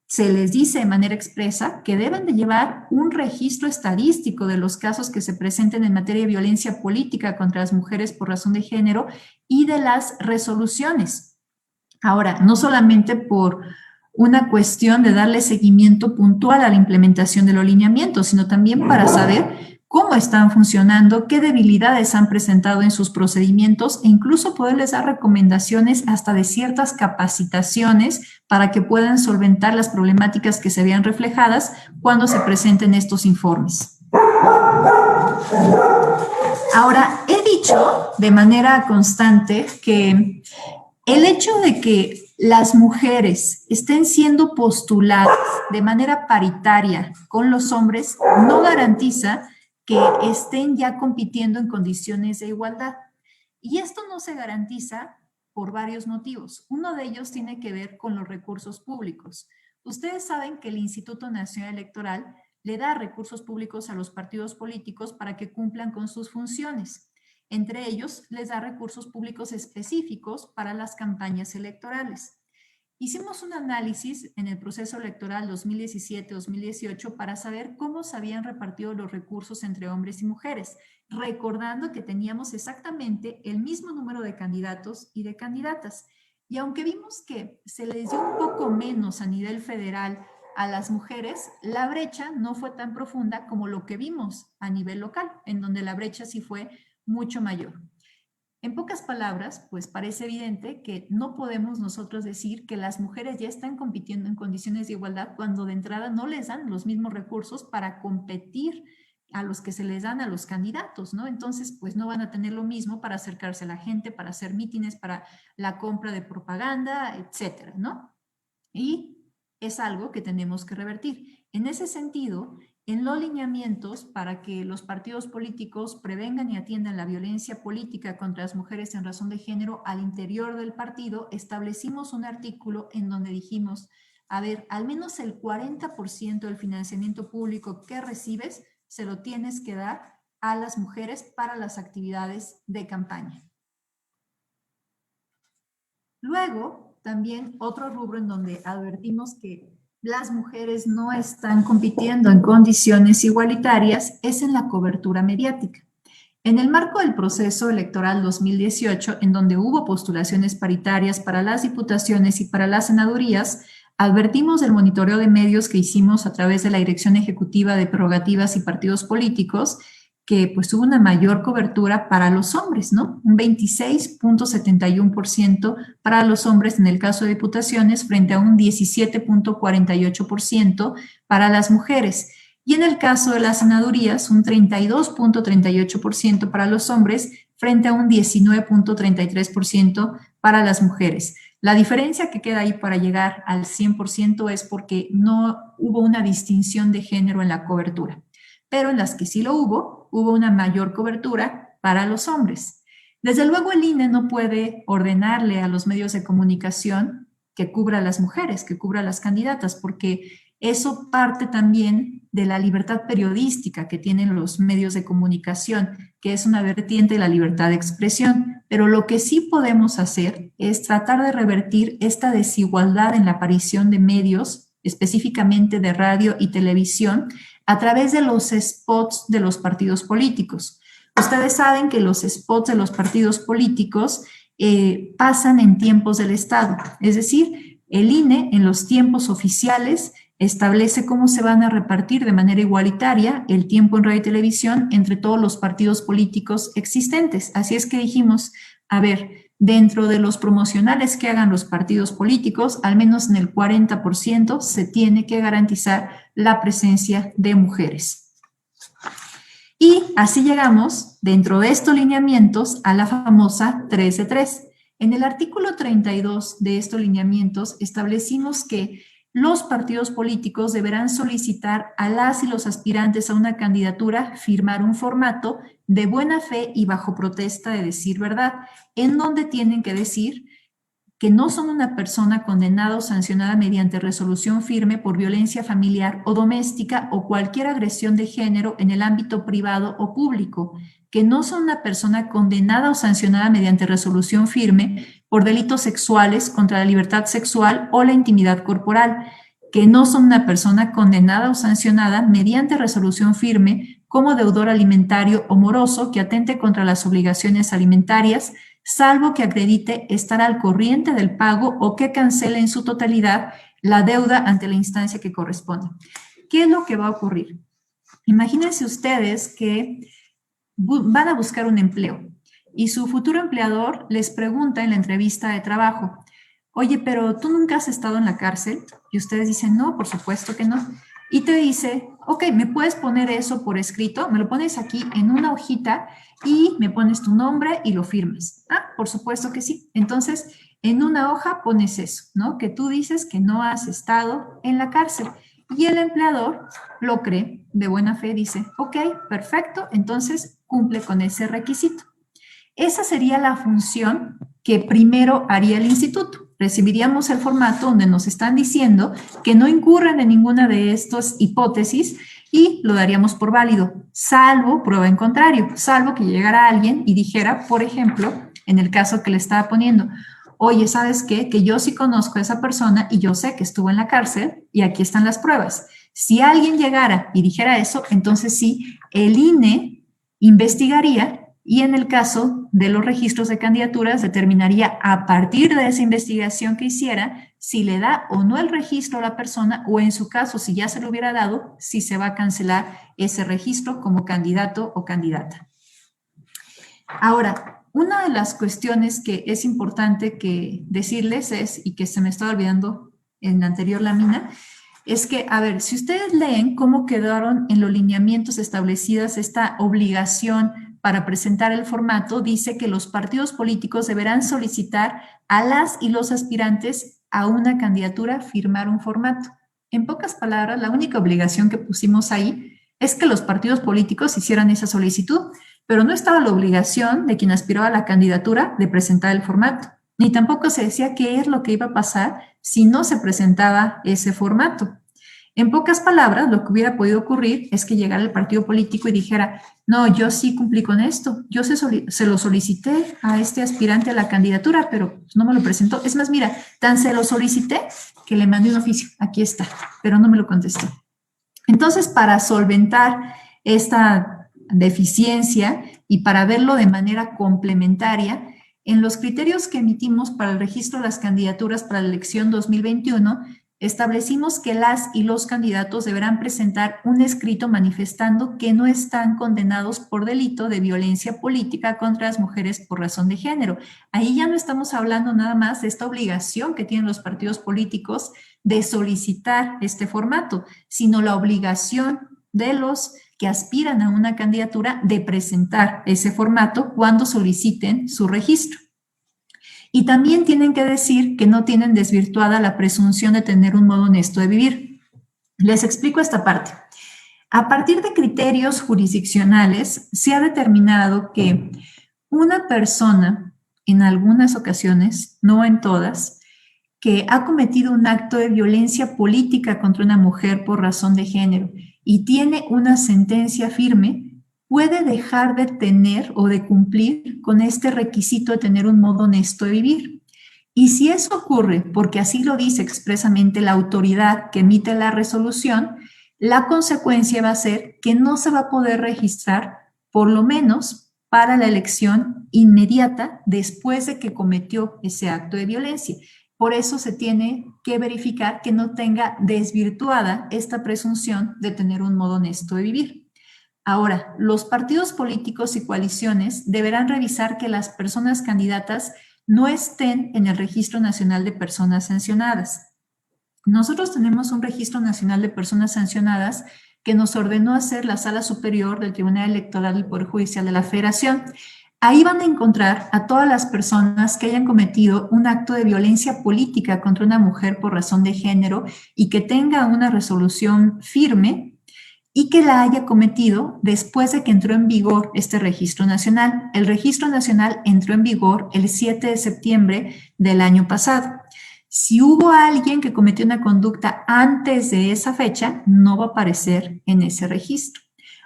se les dice de manera expresa que deben de llevar un registro estadístico de los casos que se presenten en materia de violencia política contra las mujeres por razón de género y de las resoluciones. Ahora, no solamente por una cuestión de darle seguimiento puntual a la implementación de los lineamientos, sino también para saber cómo están funcionando, qué debilidades han presentado en sus procedimientos e incluso poderles dar recomendaciones hasta de ciertas capacitaciones para que puedan solventar las problemáticas que se vean reflejadas cuando se presenten estos informes. Ahora, he dicho de manera constante que el hecho de que las mujeres estén siendo postuladas de manera paritaria con los hombres no garantiza que estén ya compitiendo en condiciones de igualdad. Y esto no se garantiza por varios motivos. Uno de ellos tiene que ver con los recursos públicos. Ustedes saben que el Instituto Nacional Electoral le da recursos públicos a los partidos políticos para que cumplan con sus funciones. Entre ellos, les da recursos públicos específicos para las campañas electorales. Hicimos un análisis en el proceso electoral 2017-2018 para saber cómo se habían repartido los recursos entre hombres y mujeres, recordando que teníamos exactamente el mismo número de candidatos y de candidatas. Y aunque vimos que se les dio un poco menos a nivel federal a las mujeres, la brecha no fue tan profunda como lo que vimos a nivel local, en donde la brecha sí fue mucho mayor. En pocas palabras, pues parece evidente que no podemos nosotros decir que las mujeres ya están compitiendo en condiciones de igualdad cuando de entrada no les dan los mismos recursos para competir a los que se les dan a los candidatos, ¿no? Entonces, pues no van a tener lo mismo para acercarse a la gente, para hacer mítines, para la compra de propaganda, etcétera, ¿no? Y es algo que tenemos que revertir. En ese sentido, en los lineamientos para que los partidos políticos prevengan y atiendan la violencia política contra las mujeres en razón de género al interior del partido, establecimos un artículo en donde dijimos, a ver, al menos el 40% del financiamiento público que recibes se lo tienes que dar a las mujeres para las actividades de campaña. Luego, también otro rubro en donde advertimos que las mujeres no están compitiendo en condiciones igualitarias es en la cobertura mediática. En el marco del proceso electoral 2018, en donde hubo postulaciones paritarias para las diputaciones y para las senadurías, advertimos del monitoreo de medios que hicimos a través de la Dirección Ejecutiva de Prerrogativas y Partidos Políticos que pues hubo una mayor cobertura para los hombres, ¿no? Un 26.71% para los hombres en el caso de diputaciones frente a un 17.48% para las mujeres. Y en el caso de las senadurías, un 32.38% para los hombres frente a un 19.33% para las mujeres. La diferencia que queda ahí para llegar al 100% es porque no hubo una distinción de género en la cobertura, pero en las que sí lo hubo una mayor cobertura para los hombres. Desde luego el INE no puede ordenarle a los medios de comunicación que cubra a las mujeres, que cubra a las candidatas, porque eso parte también de la libertad periodística que tienen los medios de comunicación, que es una vertiente de la libertad de expresión. Pero lo que sí podemos hacer es tratar de revertir esta desigualdad en la aparición de medios, específicamente de radio y televisión, a través de los spots de los partidos políticos. Ustedes saben que los spots de los partidos políticos pasan en tiempos del Estado, es decir, el INE en los tiempos oficiales establece cómo se van a repartir de manera igualitaria el tiempo en radio y televisión entre todos los partidos políticos existentes. Así es que dijimos, a ver, dentro de los promocionales que hagan los partidos políticos, al menos en el 40% se tiene que garantizar la presencia de mujeres. Y así llegamos, dentro de estos lineamientos, a la famosa 3 de 3. En el artículo 32 de estos lineamientos establecimos que los partidos políticos deberán solicitar a las y los aspirantes a una candidatura firmar un formato de buena fe y bajo protesta de decir verdad, en donde tienen que decir que no son una persona condenada o sancionada mediante resolución firme por violencia familiar o doméstica o cualquier agresión de género en el ámbito privado o público, que no son una persona condenada o sancionada mediante resolución firme por delitos sexuales contra la libertad sexual o la intimidad corporal, que no son una persona condenada o sancionada mediante resolución firme como deudor alimentario o moroso que atente contra las obligaciones alimentarias, salvo que acredite estar al corriente del pago o que cancele en su totalidad la deuda ante la instancia que corresponda. ¿Qué es lo que va a ocurrir? Imagínense ustedes que van a buscar un empleo y su futuro empleador les pregunta en la entrevista de trabajo, oye, pero ¿tú nunca has estado en la cárcel? Y ustedes dicen, no, por supuesto que no. Y te dice, ok, ¿me puedes poner eso por escrito? Me lo pones aquí en una hojita y me pones tu nombre y lo firmas. Ah, por supuesto que sí. Entonces, en una hoja pones eso, ¿no? Que tú dices que no has estado en la cárcel. Y el empleador lo cree, de buena fe, dice, ok, perfecto, entonces cumple con ese requisito. Esa sería la función que primero haría el instituto. Recibiríamos el formato donde nos están diciendo que no incurren en ninguna de estas hipótesis y lo daríamos por válido, salvo prueba en contrario, salvo que llegara alguien y dijera, por ejemplo, en el caso que le estaba poniendo, oye, ¿sabes qué? Que yo sí conozco a esa persona y yo sé que estuvo en la cárcel y aquí están las pruebas. Si alguien llegara y dijera eso, entonces sí, el INE investigaría y en el caso de los registros de candidaturas determinaría a partir de esa investigación que hiciera si le da o no el registro a la persona o en su caso, si ya se lo hubiera dado, si se va a cancelar ese registro como candidato o candidata. Ahora, una de las cuestiones que es importante que decirles es, y que se me estaba olvidando en la anterior lámina, es que, a ver, si ustedes leen cómo quedaron en los lineamientos establecidas esta obligación para presentar el formato, dice que los partidos políticos deberán solicitar a las y los aspirantes a una candidatura firmar un formato. En pocas palabras, la única obligación que pusimos ahí es que los partidos políticos hicieran esa solicitud, pero no estaba la obligación de quien aspiraba a la candidatura de presentar el formato, ni tampoco se decía qué es lo que iba a pasar si no se presentaba ese formato. En pocas palabras, lo que hubiera podido ocurrir es que llegara el partido político y dijera, no, yo sí cumplí con esto, yo se lo solicité a este aspirante a la candidatura, pero no me lo presentó. Es más, mira, tan se lo solicité que le mandé un oficio, aquí está, pero no me lo contestó. Entonces, para solventar esta deficiencia y para verlo de manera complementaria, en los criterios que emitimos para el registro de las candidaturas para la elección 2021, establecimos que las y los candidatos deberán presentar un escrito manifestando que no están condenados por delito de violencia política contra las mujeres por razón de género. Ahí ya no estamos hablando nada más de esta obligación que tienen los partidos políticos de solicitar este formato, sino la obligación de los que aspiran a una candidatura de presentar ese formato cuando soliciten su registro. Y también tienen que decir que no tienen desvirtuada la presunción de tener un modo honesto de vivir. Les explico esta parte. A partir de criterios jurisdiccionales, se ha determinado que una persona, en algunas ocasiones, no en todas, que ha cometido un acto de violencia política contra una mujer por razón de género y tiene una sentencia firme, puede dejar de tener o de cumplir con este requisito de tener un modo honesto de vivir. Y si eso ocurre, porque así lo dice expresamente la autoridad que emite la resolución, la consecuencia va a ser que no se va a poder registrar, por lo menos para la elección inmediata después de que cometió ese acto de violencia. Por eso se tiene que verificar que no tenga desvirtuada esta presunción de tener un modo honesto de vivir. Ahora, los partidos políticos y coaliciones deberán revisar que las personas candidatas no estén en el Registro Nacional de Personas Sancionadas. Nosotros tenemos un Registro Nacional de Personas Sancionadas que nos ordenó hacer la Sala Superior del Tribunal Electoral del Poder Judicial de la Federación. Ahí van a encontrar a todas las personas que hayan cometido un acto de violencia política contra una mujer por razón de género y que tenga una resolución firme y que la haya cometido después de que entró en vigor este registro nacional. El registro nacional entró en vigor el 7 de septiembre del año pasado. Si hubo alguien que cometió una conducta antes de esa fecha, no va a aparecer en ese registro.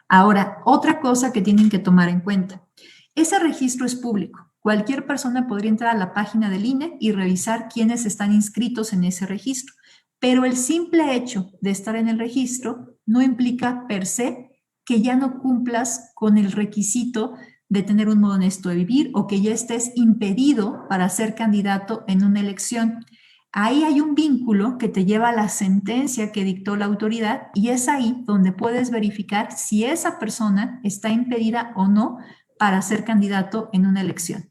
Ahora, otra cosa que tienen que tomar en cuenta. Ese registro es público. Cualquier persona podría entrar a la página del INE y revisar quiénes están inscritos en ese registro. Pero el simple hecho de estar en el registro no implica per se que ya no cumplas con el requisito de tener un modo honesto de vivir o que ya estés impedido para ser candidato en una elección. Ahí hay un vínculo que te lleva a la sentencia que dictó la autoridad y es ahí donde puedes verificar si esa persona está impedida o no para ser candidato en una elección.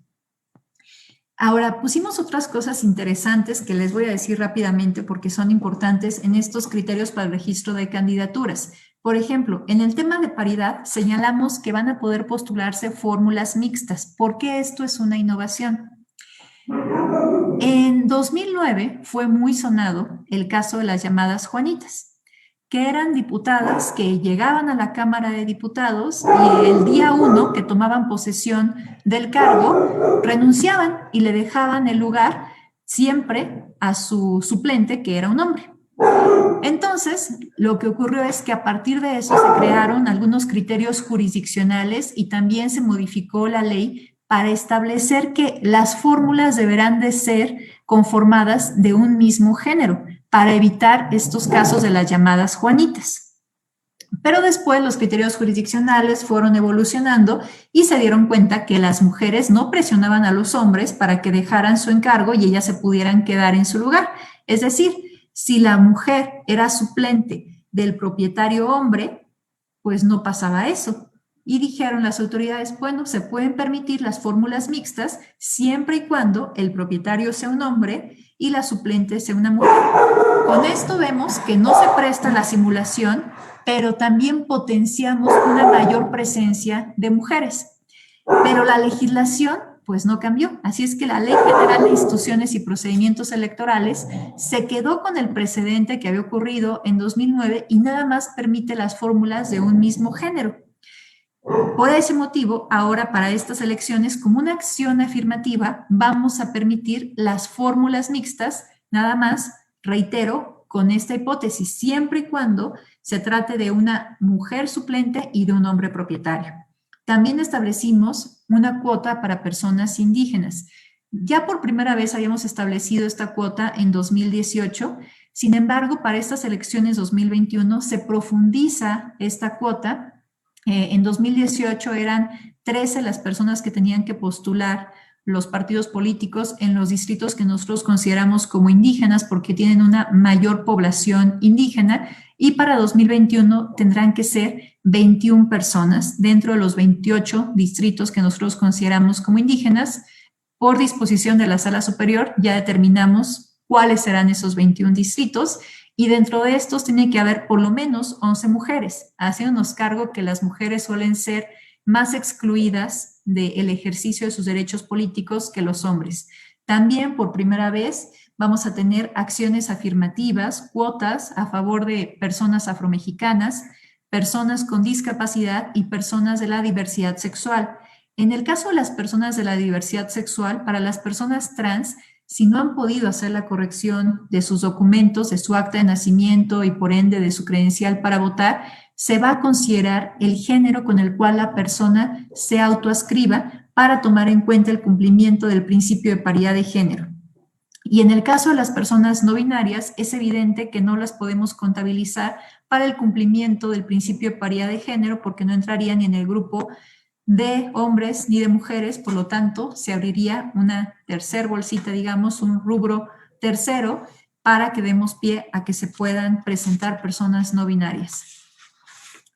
Ahora, pusimos otras cosas interesantes que les voy a decir rápidamente porque son importantes en estos criterios para el registro de candidaturas. Por ejemplo, en el tema de paridad señalamos que van a poder postularse fórmulas mixtas. ¿Por qué esto es una innovación? En 2009 fue muy sonado el caso de las llamadas Juanitas, que eran diputadas que llegaban a la Cámara de Diputados y el día 1 que tomaban posesión del cargo, renunciaban y le dejaban el lugar siempre a su suplente, que era un hombre. Entonces, lo que ocurrió es que a partir de eso se crearon algunos criterios jurisdiccionales y también se modificó la ley para establecer que las fórmulas deberán de ser conformadas de un mismo género, para evitar estos casos de las llamadas Juanitas. Pero después los criterios jurisdiccionales fueron evolucionando y se dieron cuenta que las mujeres no presionaban a los hombres para que dejaran su encargo y ellas se pudieran quedar en su lugar. Es decir, si la mujer era suplente del propietario hombre, pues no pasaba eso. Y dijeron las autoridades, bueno, se pueden permitir las fórmulas mixtas siempre y cuando el propietario sea un hombre y la suplente sea una mujer. Con esto vemos que no se presta la simulación, pero también potenciamos una mayor presencia de mujeres. Pero la legislación, pues no cambió. Así es que la Ley General de Instituciones y Procedimientos Electorales se quedó con el precedente que había ocurrido en 2009 y nada más permite las fórmulas de un mismo género. Por ese motivo, ahora para estas elecciones, como una acción afirmativa, vamos a permitir las fórmulas mixtas, nada más, reitero, con esta hipótesis, siempre y cuando se trate de una mujer suplente y de un hombre propietario. También establecimos una cuota para personas indígenas. Ya por primera vez habíamos establecido esta cuota en 2018, sin embargo, para estas elecciones 2021 se profundiza esta cuota. En 2018 eran 13 las personas que tenían que postular los partidos políticos en los distritos que nosotros consideramos como indígenas porque tienen una mayor población indígena, y para 2021 tendrán que ser 21 personas dentro de los 28 distritos que nosotros consideramos como indígenas. Por disposición de la Sala Superior ya determinamos cuáles serán esos 21 distritos, y dentro de estos tiene que haber por lo menos 11 mujeres, haciéndonos cargo que las mujeres suelen ser más excluidas del ejercicio de sus derechos políticos que los hombres. También por primera vez vamos a tener acciones afirmativas, cuotas a favor de personas afromexicanas, personas con discapacidad y personas de la diversidad sexual. En el caso de las personas de la diversidad sexual, para las personas trans, si no han podido hacer la corrección de sus documentos, de su acta de nacimiento y por ende de su credencial para votar, se va a considerar el género con el cual la persona se autoascriba para tomar en cuenta el cumplimiento del principio de paridad de género. Y en el caso de las personas no binarias, es evidente que no las podemos contabilizar para el cumplimiento del principio de paridad de género porque no entrarían ni en el grupo de hombres ni de mujeres, por lo tanto, se abriría una tercera bolsita, digamos, un rubro tercero, para que demos pie a que se puedan presentar personas no binarias.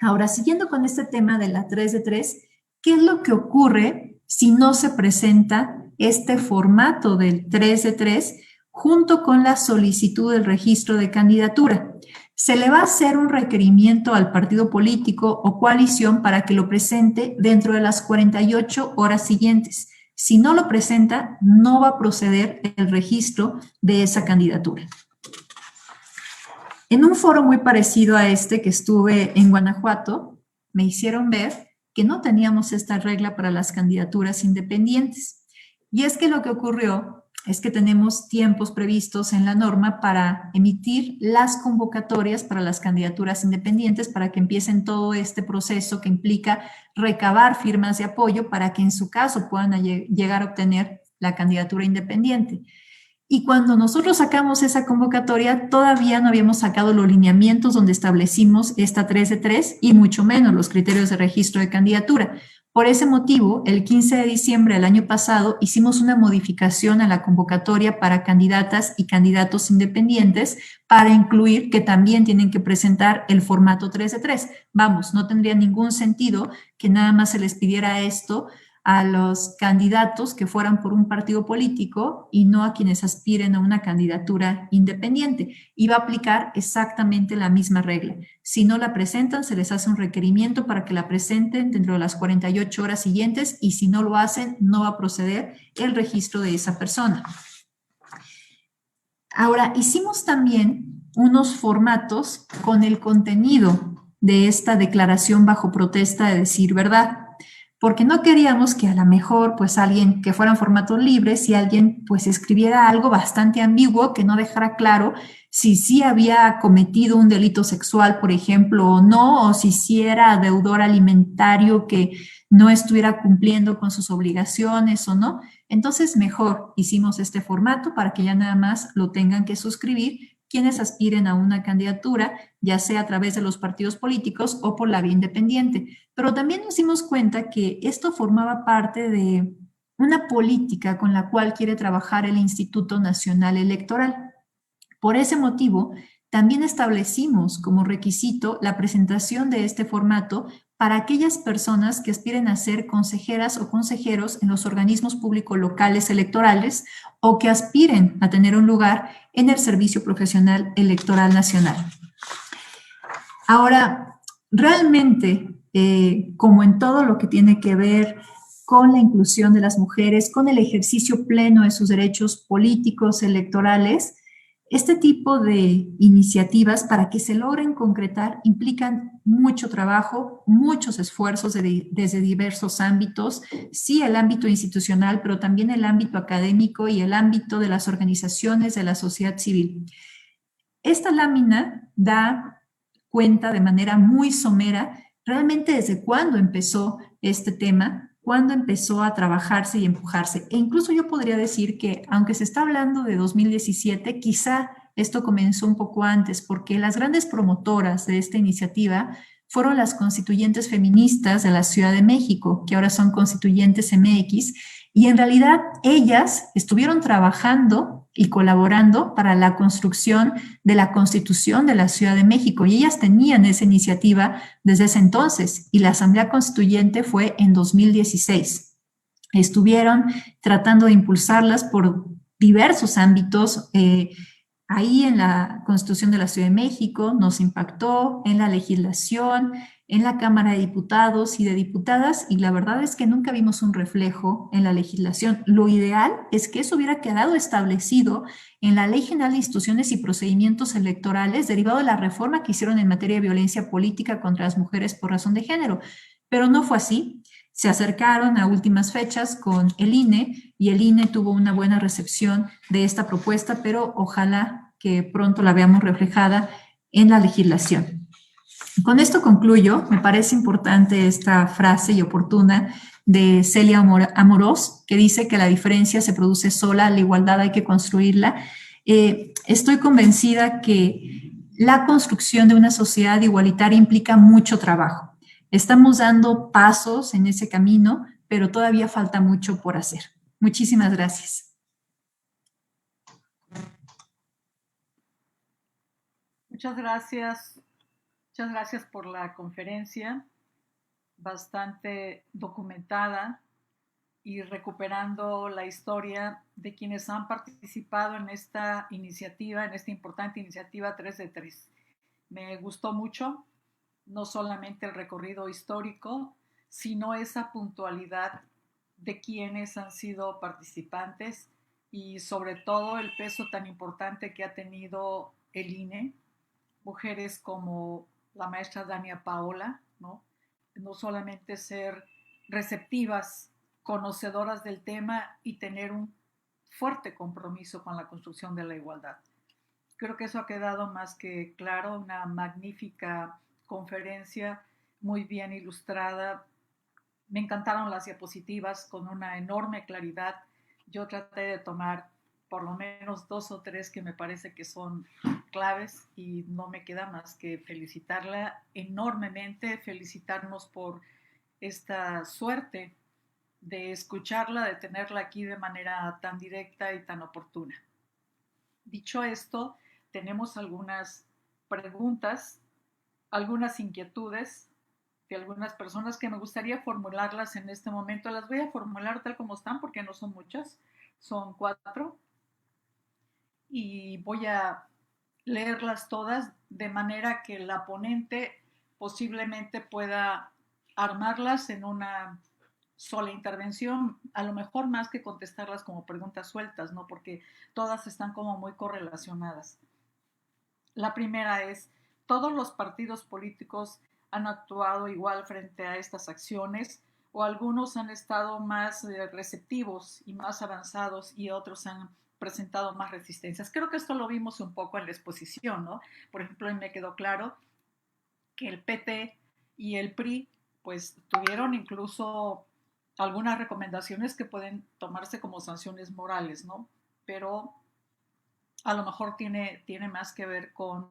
Ahora, siguiendo con este tema de la 3 de 3, ¿qué es lo que ocurre si no se presenta este formato del 3 de 3 junto con la solicitud del registro de candidatura? Se le va a hacer un requerimiento al partido político o coalición para que lo presente dentro de las 48 horas siguientes. Si no lo presenta, no va a proceder el registro de esa candidatura. En un foro muy parecido a este que estuve en Guanajuato, me hicieron ver que no teníamos esta regla para las candidaturas independientes. Y es que lo que ocurrió es que tenemos tiempos previstos en la norma para emitir las convocatorias para las candidaturas independientes, para que empiecen todo este proceso que implica recabar firmas de apoyo para que en su caso puedan llegar a obtener la candidatura independiente. Y cuando nosotros sacamos esa convocatoria, todavía no habíamos sacado los lineamientos donde establecimos esta 3 de 3 y mucho menos los criterios de registro de candidatura. Por ese motivo, el 15 de diciembre del año pasado hicimos una modificación a la convocatoria para candidatas y candidatos independientes para incluir que también tienen que presentar el formato 3 de 3. Vamos, no tendría ningún sentido que nada más se les pidiera esto a los candidatos que fueran por un partido político y no a quienes aspiren a una candidatura independiente. Y va a aplicar exactamente la misma regla. Si no la presentan, se les hace un requerimiento para que la presenten dentro de las 48 horas siguientes, y si no lo hacen, no va a proceder el registro de esa persona. Ahora, hicimos también unos formatos con el contenido de esta declaración bajo protesta de decir verdad, porque no queríamos que a lo mejor pues alguien que fueran formatos libres y alguien pues escribiera algo bastante ambiguo que no dejara claro si sí había cometido un delito sexual, por ejemplo, o no, o si sí era deudor alimentario que no estuviera cumpliendo con sus obligaciones o no. Entonces mejor hicimos este formato para que ya nada más lo tengan que suscribir quienes aspiren a una candidatura, ya sea a través de los partidos políticos o por la vía independiente. Pero también nos dimos cuenta que esto formaba parte de una política con la cual quiere trabajar el Instituto Nacional Electoral. Por ese motivo, también establecimos como requisito la presentación de este formato para aquellas personas que aspiren a ser consejeras o consejeros en los organismos públicos locales electorales o que aspiren a tener un lugar en el Servicio Profesional Electoral Nacional. Ahora, realmente, como en todo lo que tiene que ver con la inclusión de las mujeres, con el ejercicio pleno de sus derechos políticos electorales, este tipo de iniciativas, para que se logren concretar, implican mucho trabajo, muchos esfuerzos desde diversos ámbitos, sí el ámbito institucional, pero también el ámbito académico y el ámbito de las organizaciones de la sociedad civil. Esta lámina da cuenta de manera muy somera realmente desde cuándo empezó este tema, cuándo empezó a trabajarse y empujarse. E incluso yo podría decir que, aunque se está hablando de 2017, quizá esto comenzó un poco antes, porque las grandes promotoras de esta iniciativa fueron las constituyentes feministas de la Ciudad de México, que ahora son Constituyentes MX, Y en realidad ellas estuvieron trabajando y colaborando para la construcción de la Constitución de la Ciudad de México y ellas tenían esa iniciativa desde ese entonces y la Asamblea Constituyente fue en 2016. Estuvieron tratando de impulsarlas por diversos ámbitos. Ahí en la Constitución de la Ciudad de México nos impactó en la legislación, en la Cámara de Diputados y de Diputadas, y la verdad es que nunca vimos un reflejo en la legislación. Lo ideal es que eso hubiera quedado establecido en la Ley General de Instituciones y Procedimientos Electorales, derivado de la reforma que hicieron en materia de violencia política contra las mujeres por razón de género, pero no fue así. Se acercaron a últimas fechas con el INE y el INE tuvo una buena recepción de esta propuesta, pero ojalá que pronto la veamos reflejada en la legislación. Con esto concluyo. Me parece importante esta frase y oportuna de Celia Amorós, que dice que la diferencia se produce sola, la igualdad hay que construirla. Estoy convencida que la construcción de una sociedad igualitaria implica mucho trabajo. Estamos dando pasos en ese camino, pero todavía falta mucho por hacer. Muchísimas gracias. Muchas gracias. Muchas gracias por la conferencia, bastante documentada y recuperando la historia de quienes han participado en esta iniciativa, en esta importante iniciativa 3 de 3. Me gustó mucho, no solamente el recorrido histórico, sino esa puntualidad de quienes han sido participantes y sobre todo el peso tan importante que ha tenido el INE, mujeres como la maestra Dania Paola, ¿no? No solamente ser receptivas, conocedoras del tema y tener un fuerte compromiso con la construcción de la igualdad. Creo que eso ha quedado más que claro, una magnífica conferencia, muy bien ilustrada. Me encantaron las diapositivas con una enorme claridad. Yo traté de tomar por lo menos 2 o 3 que me parece que son claves y no me queda más que felicitarla enormemente, felicitarnos por esta suerte de escucharla, de tenerla aquí de manera tan directa y tan oportuna. Dicho esto, tenemos algunas preguntas, algunas inquietudes de algunas personas que me gustaría formularlas en este momento. Las voy a formular tal como están porque no son muchas, son 4 y voy a leerlas todas de manera que la ponente posiblemente pueda armarlas en una sola intervención, a lo mejor más que contestarlas como preguntas sueltas, ¿no? Porque todas están como muy correlacionadas. La primera es, ¿todos los partidos políticos han actuado igual frente a estas acciones o algunos han estado más receptivos y más avanzados y otros han presentado más resistencias? Creo que esto lo vimos un poco en la exposición, ¿no? Por ejemplo, me quedó claro que el PT y el PRI pues tuvieron incluso algunas recomendaciones que pueden tomarse como sanciones morales, ¿no? Pero a lo mejor tiene más que ver con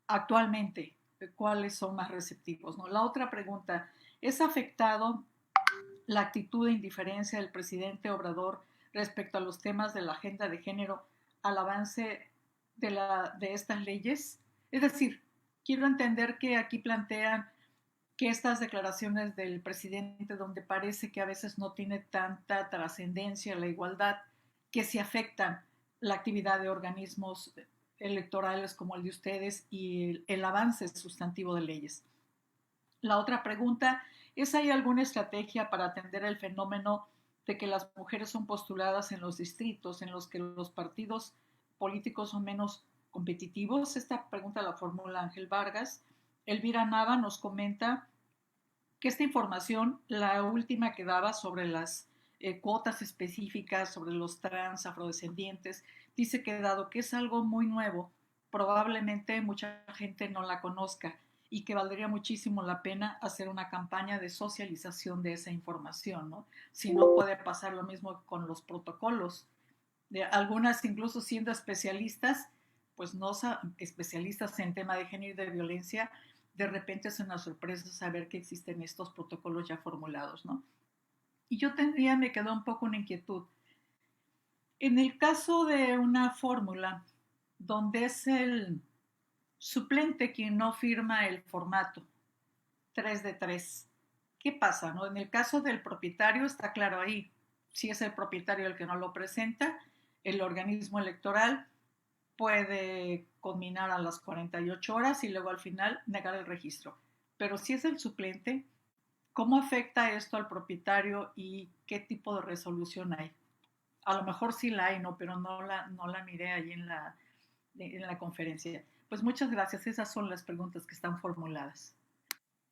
actualmente cuáles son más receptivos, ¿no? La otra pregunta, ¿es afectado la actitud de indiferencia del presidente Obrador respecto a los temas de la agenda de género al avance de estas leyes? Es decir, quiero entender que aquí plantean que estas declaraciones del presidente, donde parece que a veces no tiene tanta trascendencia la igualdad, que se afectan la actividad de organismos electorales como el de ustedes y el avance sustantivo de leyes. La otra pregunta es, ¿hay alguna estrategia para atender el fenómeno de que las mujeres son postuladas en los distritos en los que los partidos políticos son menos competitivos? Esta pregunta la formula Ángel Vargas. Elvira Nava nos comenta que esta información, la última que daba sobre las cuotas específicas, sobre los trans, afrodescendientes, dice que dado que es algo muy nuevo, probablemente mucha gente no la conozca y que valdría muchísimo la pena hacer una campaña de socialización de esa información, ¿no? Si no puede pasar lo mismo con los protocolos. De algunas, incluso siendo especialistas, pues no especialistas en tema de género y de violencia, de repente es una sorpresa saber que existen estos protocolos ya formulados, ¿no? Y me quedó un poco una inquietud. En el caso de una fórmula donde es el suplente quien no firma el formato 3 de 3, ¿qué pasa? ¿No? En el caso del propietario está claro ahí, si es el propietario el que no lo presenta, el organismo electoral puede conminar a las 48 horas y luego al final negar el registro. Pero si es el suplente, ¿cómo afecta esto al propietario y qué tipo de resolución hay? A lo mejor sí la hay, ¿no? Pero no la miré ahí en la conferencia. Pues muchas gracias, esas son las preguntas que están formuladas.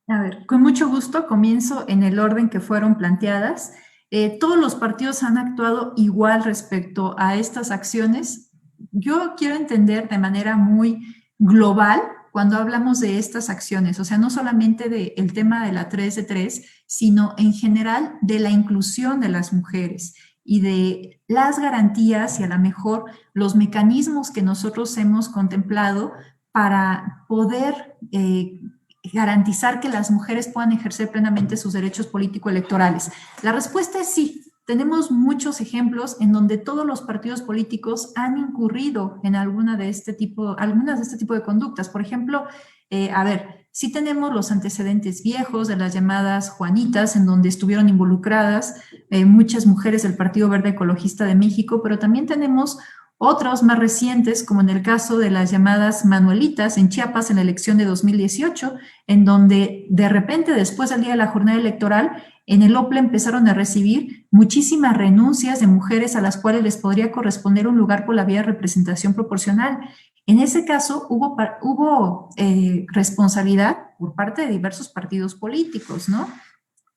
A ver, con mucho gusto comienzo en el orden que fueron planteadas. Todos los partidos han actuado igual respecto a estas acciones. Yo quiero entender de manera muy global cuando hablamos de estas acciones, o sea, no solamente del tema de la 3 de 3, sino en general de la inclusión de las mujeres y de las garantías y a lo mejor los mecanismos que nosotros hemos contemplado para poder garantizar que las mujeres puedan ejercer plenamente sus derechos político-electorales. La respuesta es sí. Tenemos muchos ejemplos en donde todos los partidos políticos han incurrido en algunas de este tipo de conductas. Por ejemplo, sí tenemos los antecedentes viejos de las llamadas Juanitas, en donde estuvieron involucradas muchas mujeres del Partido Verde Ecologista de México, pero también tenemos otros más recientes, como en el caso de las llamadas Manuelitas en Chiapas en la elección de 2018, en donde de repente, después del día de la jornada electoral, en el OPLE empezaron a recibir muchísimas renuncias de mujeres a las cuales les podría corresponder un lugar por la vía de representación proporcional. En ese caso hubo responsabilidad por parte de diversos partidos políticos, ¿no?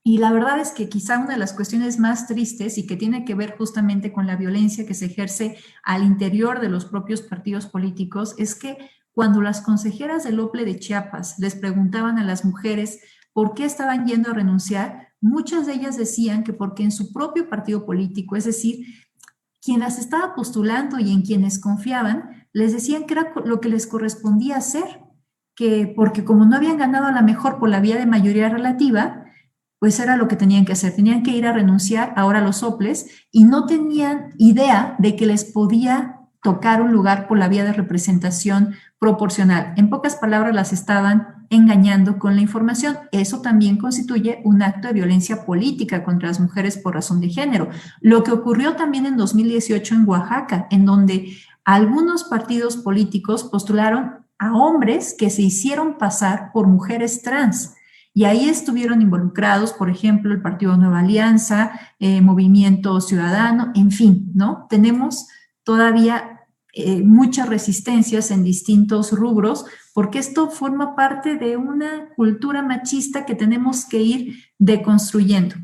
Y la verdad es que quizá una de las cuestiones más tristes y que tiene que ver justamente con la violencia que se ejerce al interior de los propios partidos políticos es que cuando las consejeras del OPLE de Chiapas les preguntaban a las mujeres por qué estaban yendo a renunciar, muchas de ellas decían que porque en su propio partido político, es decir, quien las estaba postulando y en quienes confiaban, les decían que era lo que les correspondía hacer, que porque como no habían ganado a la mejor por la vía de mayoría relativa, pues era lo que tenían que hacer, tenían que ir a renunciar ahora a los soples y no tenían idea de que les podía tocar un lugar por la vía de representación proporcional. En pocas palabras, las estaban engañando con la información. Eso también constituye un acto de violencia política contra las mujeres por razón de género. Lo que ocurrió también en 2018 en Oaxaca, en donde algunos partidos políticos postularon a hombres que se hicieron pasar por mujeres trans. Y ahí estuvieron involucrados, por ejemplo, el Partido Nueva Alianza, Movimiento Ciudadano, en fin, ¿no? Tenemos todavía muchas resistencias en distintos rubros, porque esto forma parte de una cultura machista que tenemos que ir deconstruyendo.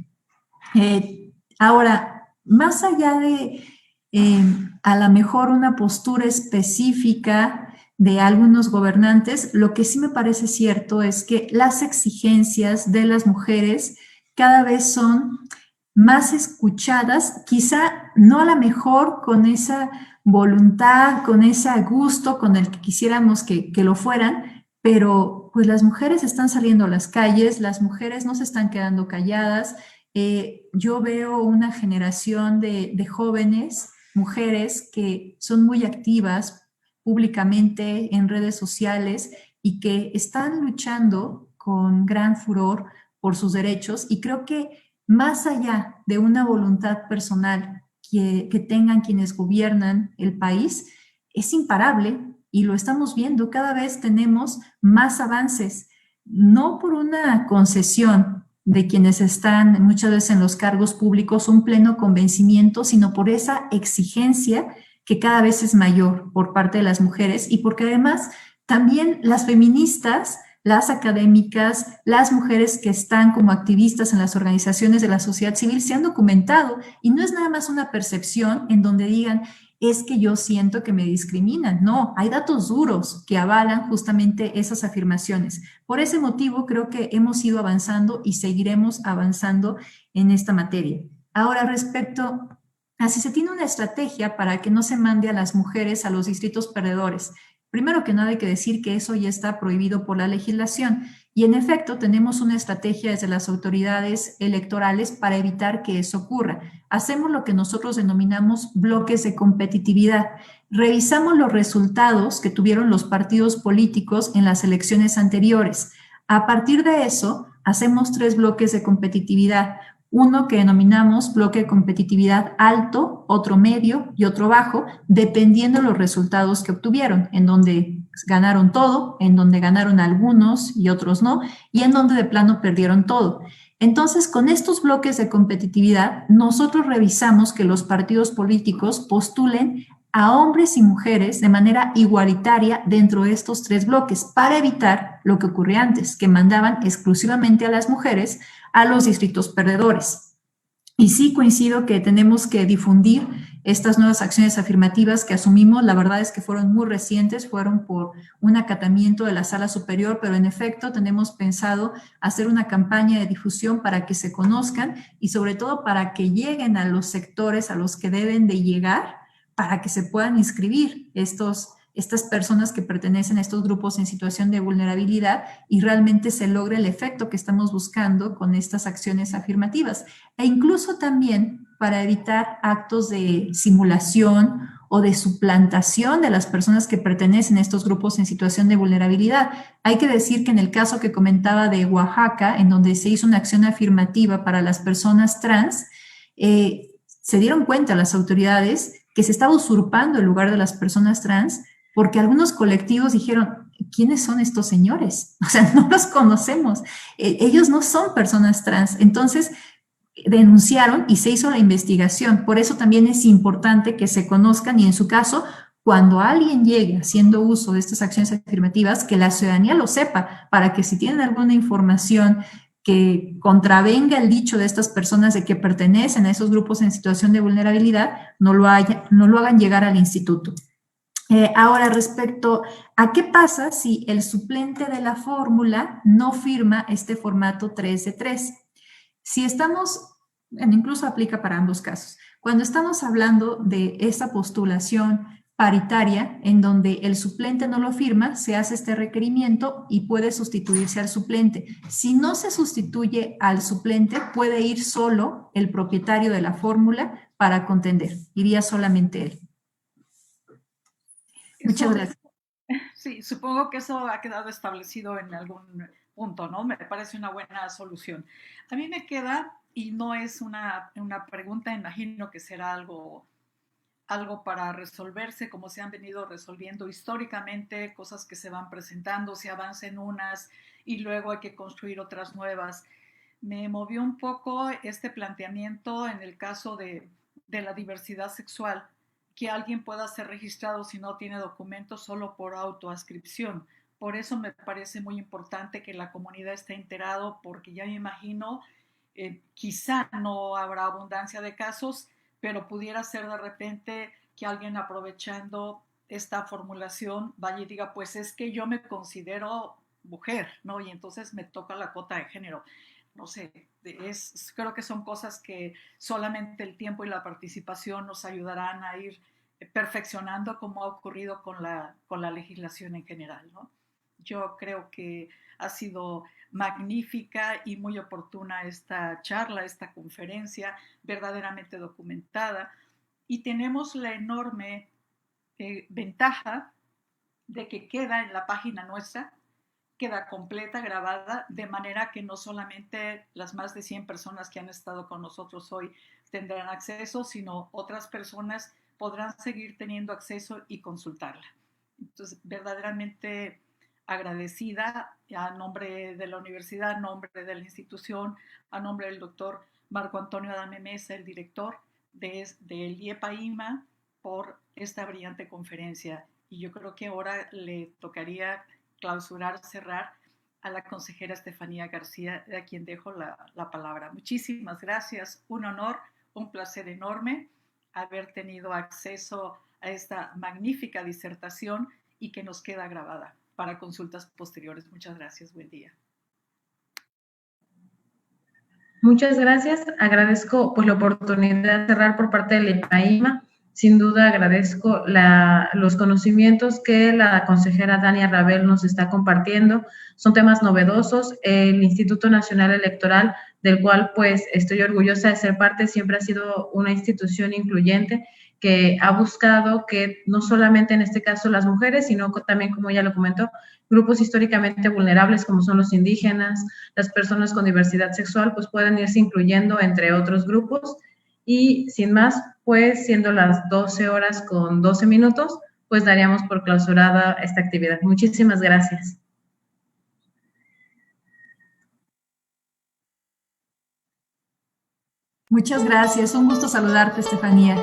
Ahora, más allá de a lo mejor una postura específica de algunos gobernantes, lo que sí me parece cierto es que las exigencias de las mujeres cada vez son más escuchadas, quizá no a lo mejor con esa voluntad, con ese gusto con el que quisiéramos que lo fueran, pero pues las mujeres están saliendo a las calles, las mujeres no se están quedando calladas. Yo veo una generación de jóvenes, mujeres que son muy activas públicamente en redes sociales y que están luchando con gran furor por sus derechos, y creo que más allá de una voluntad personal que tengan quienes gobiernan el país, es imparable y lo estamos viendo, cada vez tenemos más avances, no por una concesión de quienes están muchas veces en los cargos públicos, un pleno convencimiento, sino por esa exigencia que cada vez es mayor por parte de las mujeres, y porque además también las feministas, las académicas, las mujeres que están como activistas en las organizaciones de la sociedad civil se han documentado, y no es nada más una percepción en donde digan, es que yo siento que me discriminan. No, hay datos duros que avalan justamente esas afirmaciones. Por ese motivo creo que hemos ido avanzando y seguiremos avanzando en esta materia. Ahora, respecto a si se tiene una estrategia para que no se mande a las mujeres a los distritos perdedores. Primero que nada hay que decir que eso ya está prohibido por la legislación Y en efecto, tenemos una estrategia desde las autoridades electorales para evitar que eso ocurra. Hacemos lo que nosotros denominamos bloques de competitividad. Revisamos los resultados que tuvieron los partidos políticos en las elecciones anteriores. A partir de eso, hacemos 3 bloques de competitividad. Uno que denominamos bloque de competitividad alto, otro medio y otro bajo, dependiendo de los resultados que obtuvieron, en donde ganaron todo, en donde ganaron algunos y otros no, y en donde de plano perdieron todo. Entonces, con estos bloques de competitividad, nosotros revisamos que los partidos políticos postulen a hombres y mujeres de manera igualitaria dentro de estos 3 bloques para evitar lo que ocurría antes, que mandaban exclusivamente a las mujeres a los distritos perdedores. Y sí coincido que tenemos que difundir estas nuevas acciones afirmativas que asumimos. La verdad es que fueron muy recientes, fueron por un acatamiento de la Sala Superior, pero en efecto tenemos pensado hacer una campaña de difusión para que se conozcan y sobre todo para que lleguen a los sectores a los que deben de llegar, para que se puedan inscribir estas personas que pertenecen a estos grupos en situación de vulnerabilidad y realmente se logre el efecto que estamos buscando con estas acciones afirmativas. E incluso también para evitar actos de simulación o de suplantación de las personas que pertenecen a estos grupos en situación de vulnerabilidad. Hay que decir que en el caso que comentaba de Oaxaca, en donde se hizo una acción afirmativa para las personas trans, se dieron cuenta las autoridades que se estaba usurpando el lugar de las personas trans, porque algunos colectivos dijeron, ¿quiénes son estos señores? O sea, no los conocemos, ellos no son personas trans. Entonces, denunciaron y se hizo la investigación. Por eso también es importante que se conozcan y en su caso, cuando alguien llegue haciendo uso de estas acciones afirmativas, que la ciudadanía lo sepa, para que si tienen alguna información que contravenga el dicho de estas personas de que pertenecen a esos grupos en situación de vulnerabilidad, no lo hagan llegar al instituto. Ahora, respecto a qué pasa si el suplente de la fórmula no firma este formato 3 de 3. Si estamos, incluso aplica para ambos casos, cuando estamos hablando de esta postulación paritaria en donde el suplente no lo firma, se hace este requerimiento y puede sustituirse al suplente. Si no se sustituye al suplente, puede ir solo el propietario de la fórmula para contender, iría solamente él. Muchas gracias. Sí, supongo que eso ha quedado establecido en algún punto, ¿no? Me parece una buena solución. A mí me queda, y no es una pregunta, imagino que será algo para resolverse, como se han venido resolviendo históricamente, cosas que se van presentando, se avanzan unas y luego hay que construir otras nuevas. Me movió un poco este planteamiento en el caso de la diversidad sexual, que alguien pueda ser registrado si no tiene documentos solo por autoascripción. Por eso me parece muy importante que la comunidad esté enterado, porque ya me imagino, quizá no habrá abundancia de casos, pero pudiera ser de repente que alguien aprovechando esta formulación vaya y diga, pues es que yo me considero mujer, ¿no? Y entonces me toca la cuota de género. No sé, creo que son cosas que solamente el tiempo y la participación nos ayudarán a ir perfeccionando, como ha ocurrido con la legislación en general, ¿no? Yo creo que ha sido magnífica y muy oportuna esta charla, esta conferencia, verdaderamente documentada, y tenemos la enorme ventaja de que queda en la página nuestra, queda completa, grabada, de manera que no solamente las más de 100 personas que han estado con nosotros hoy tendrán acceso, sino otras personas podrán seguir teniendo acceso y consultarla. Entonces, verdaderamente agradecida a nombre de la universidad, a nombre de la institución, a nombre del doctor Marco Antonio Adame Mesa, el director del IEPAIMA, por esta brillante conferencia. Y yo creo que ahora le tocaría clausurar, cerrar a la consejera Estefanía García, a quien dejo la palabra. Muchísimas gracias, un honor, un placer enorme haber tenido acceso a esta magnífica disertación y que nos queda grabada para consultas posteriores. Muchas gracias, buen día. Muchas gracias, agradezco pues la oportunidad de cerrar por parte del IEPAIMA. sin duda agradezco los conocimientos que la consejera Dania Rabel nos está compartiendo. Son temas novedosos. El Instituto Nacional Electoral, del cual pues estoy orgullosa de ser parte, siempre ha sido una institución incluyente que ha buscado que no solamente en este caso las mujeres, sino también, como ya lo comentó, grupos históricamente vulnerables como son los indígenas, las personas con diversidad sexual, pues puedan irse incluyendo entre otros grupos. Y sin más, pues siendo las 12 horas con 12 minutos, pues daríamos por clausurada esta actividad. Muchísimas gracias. Muchas gracias. Un gusto saludarte, Estefanía.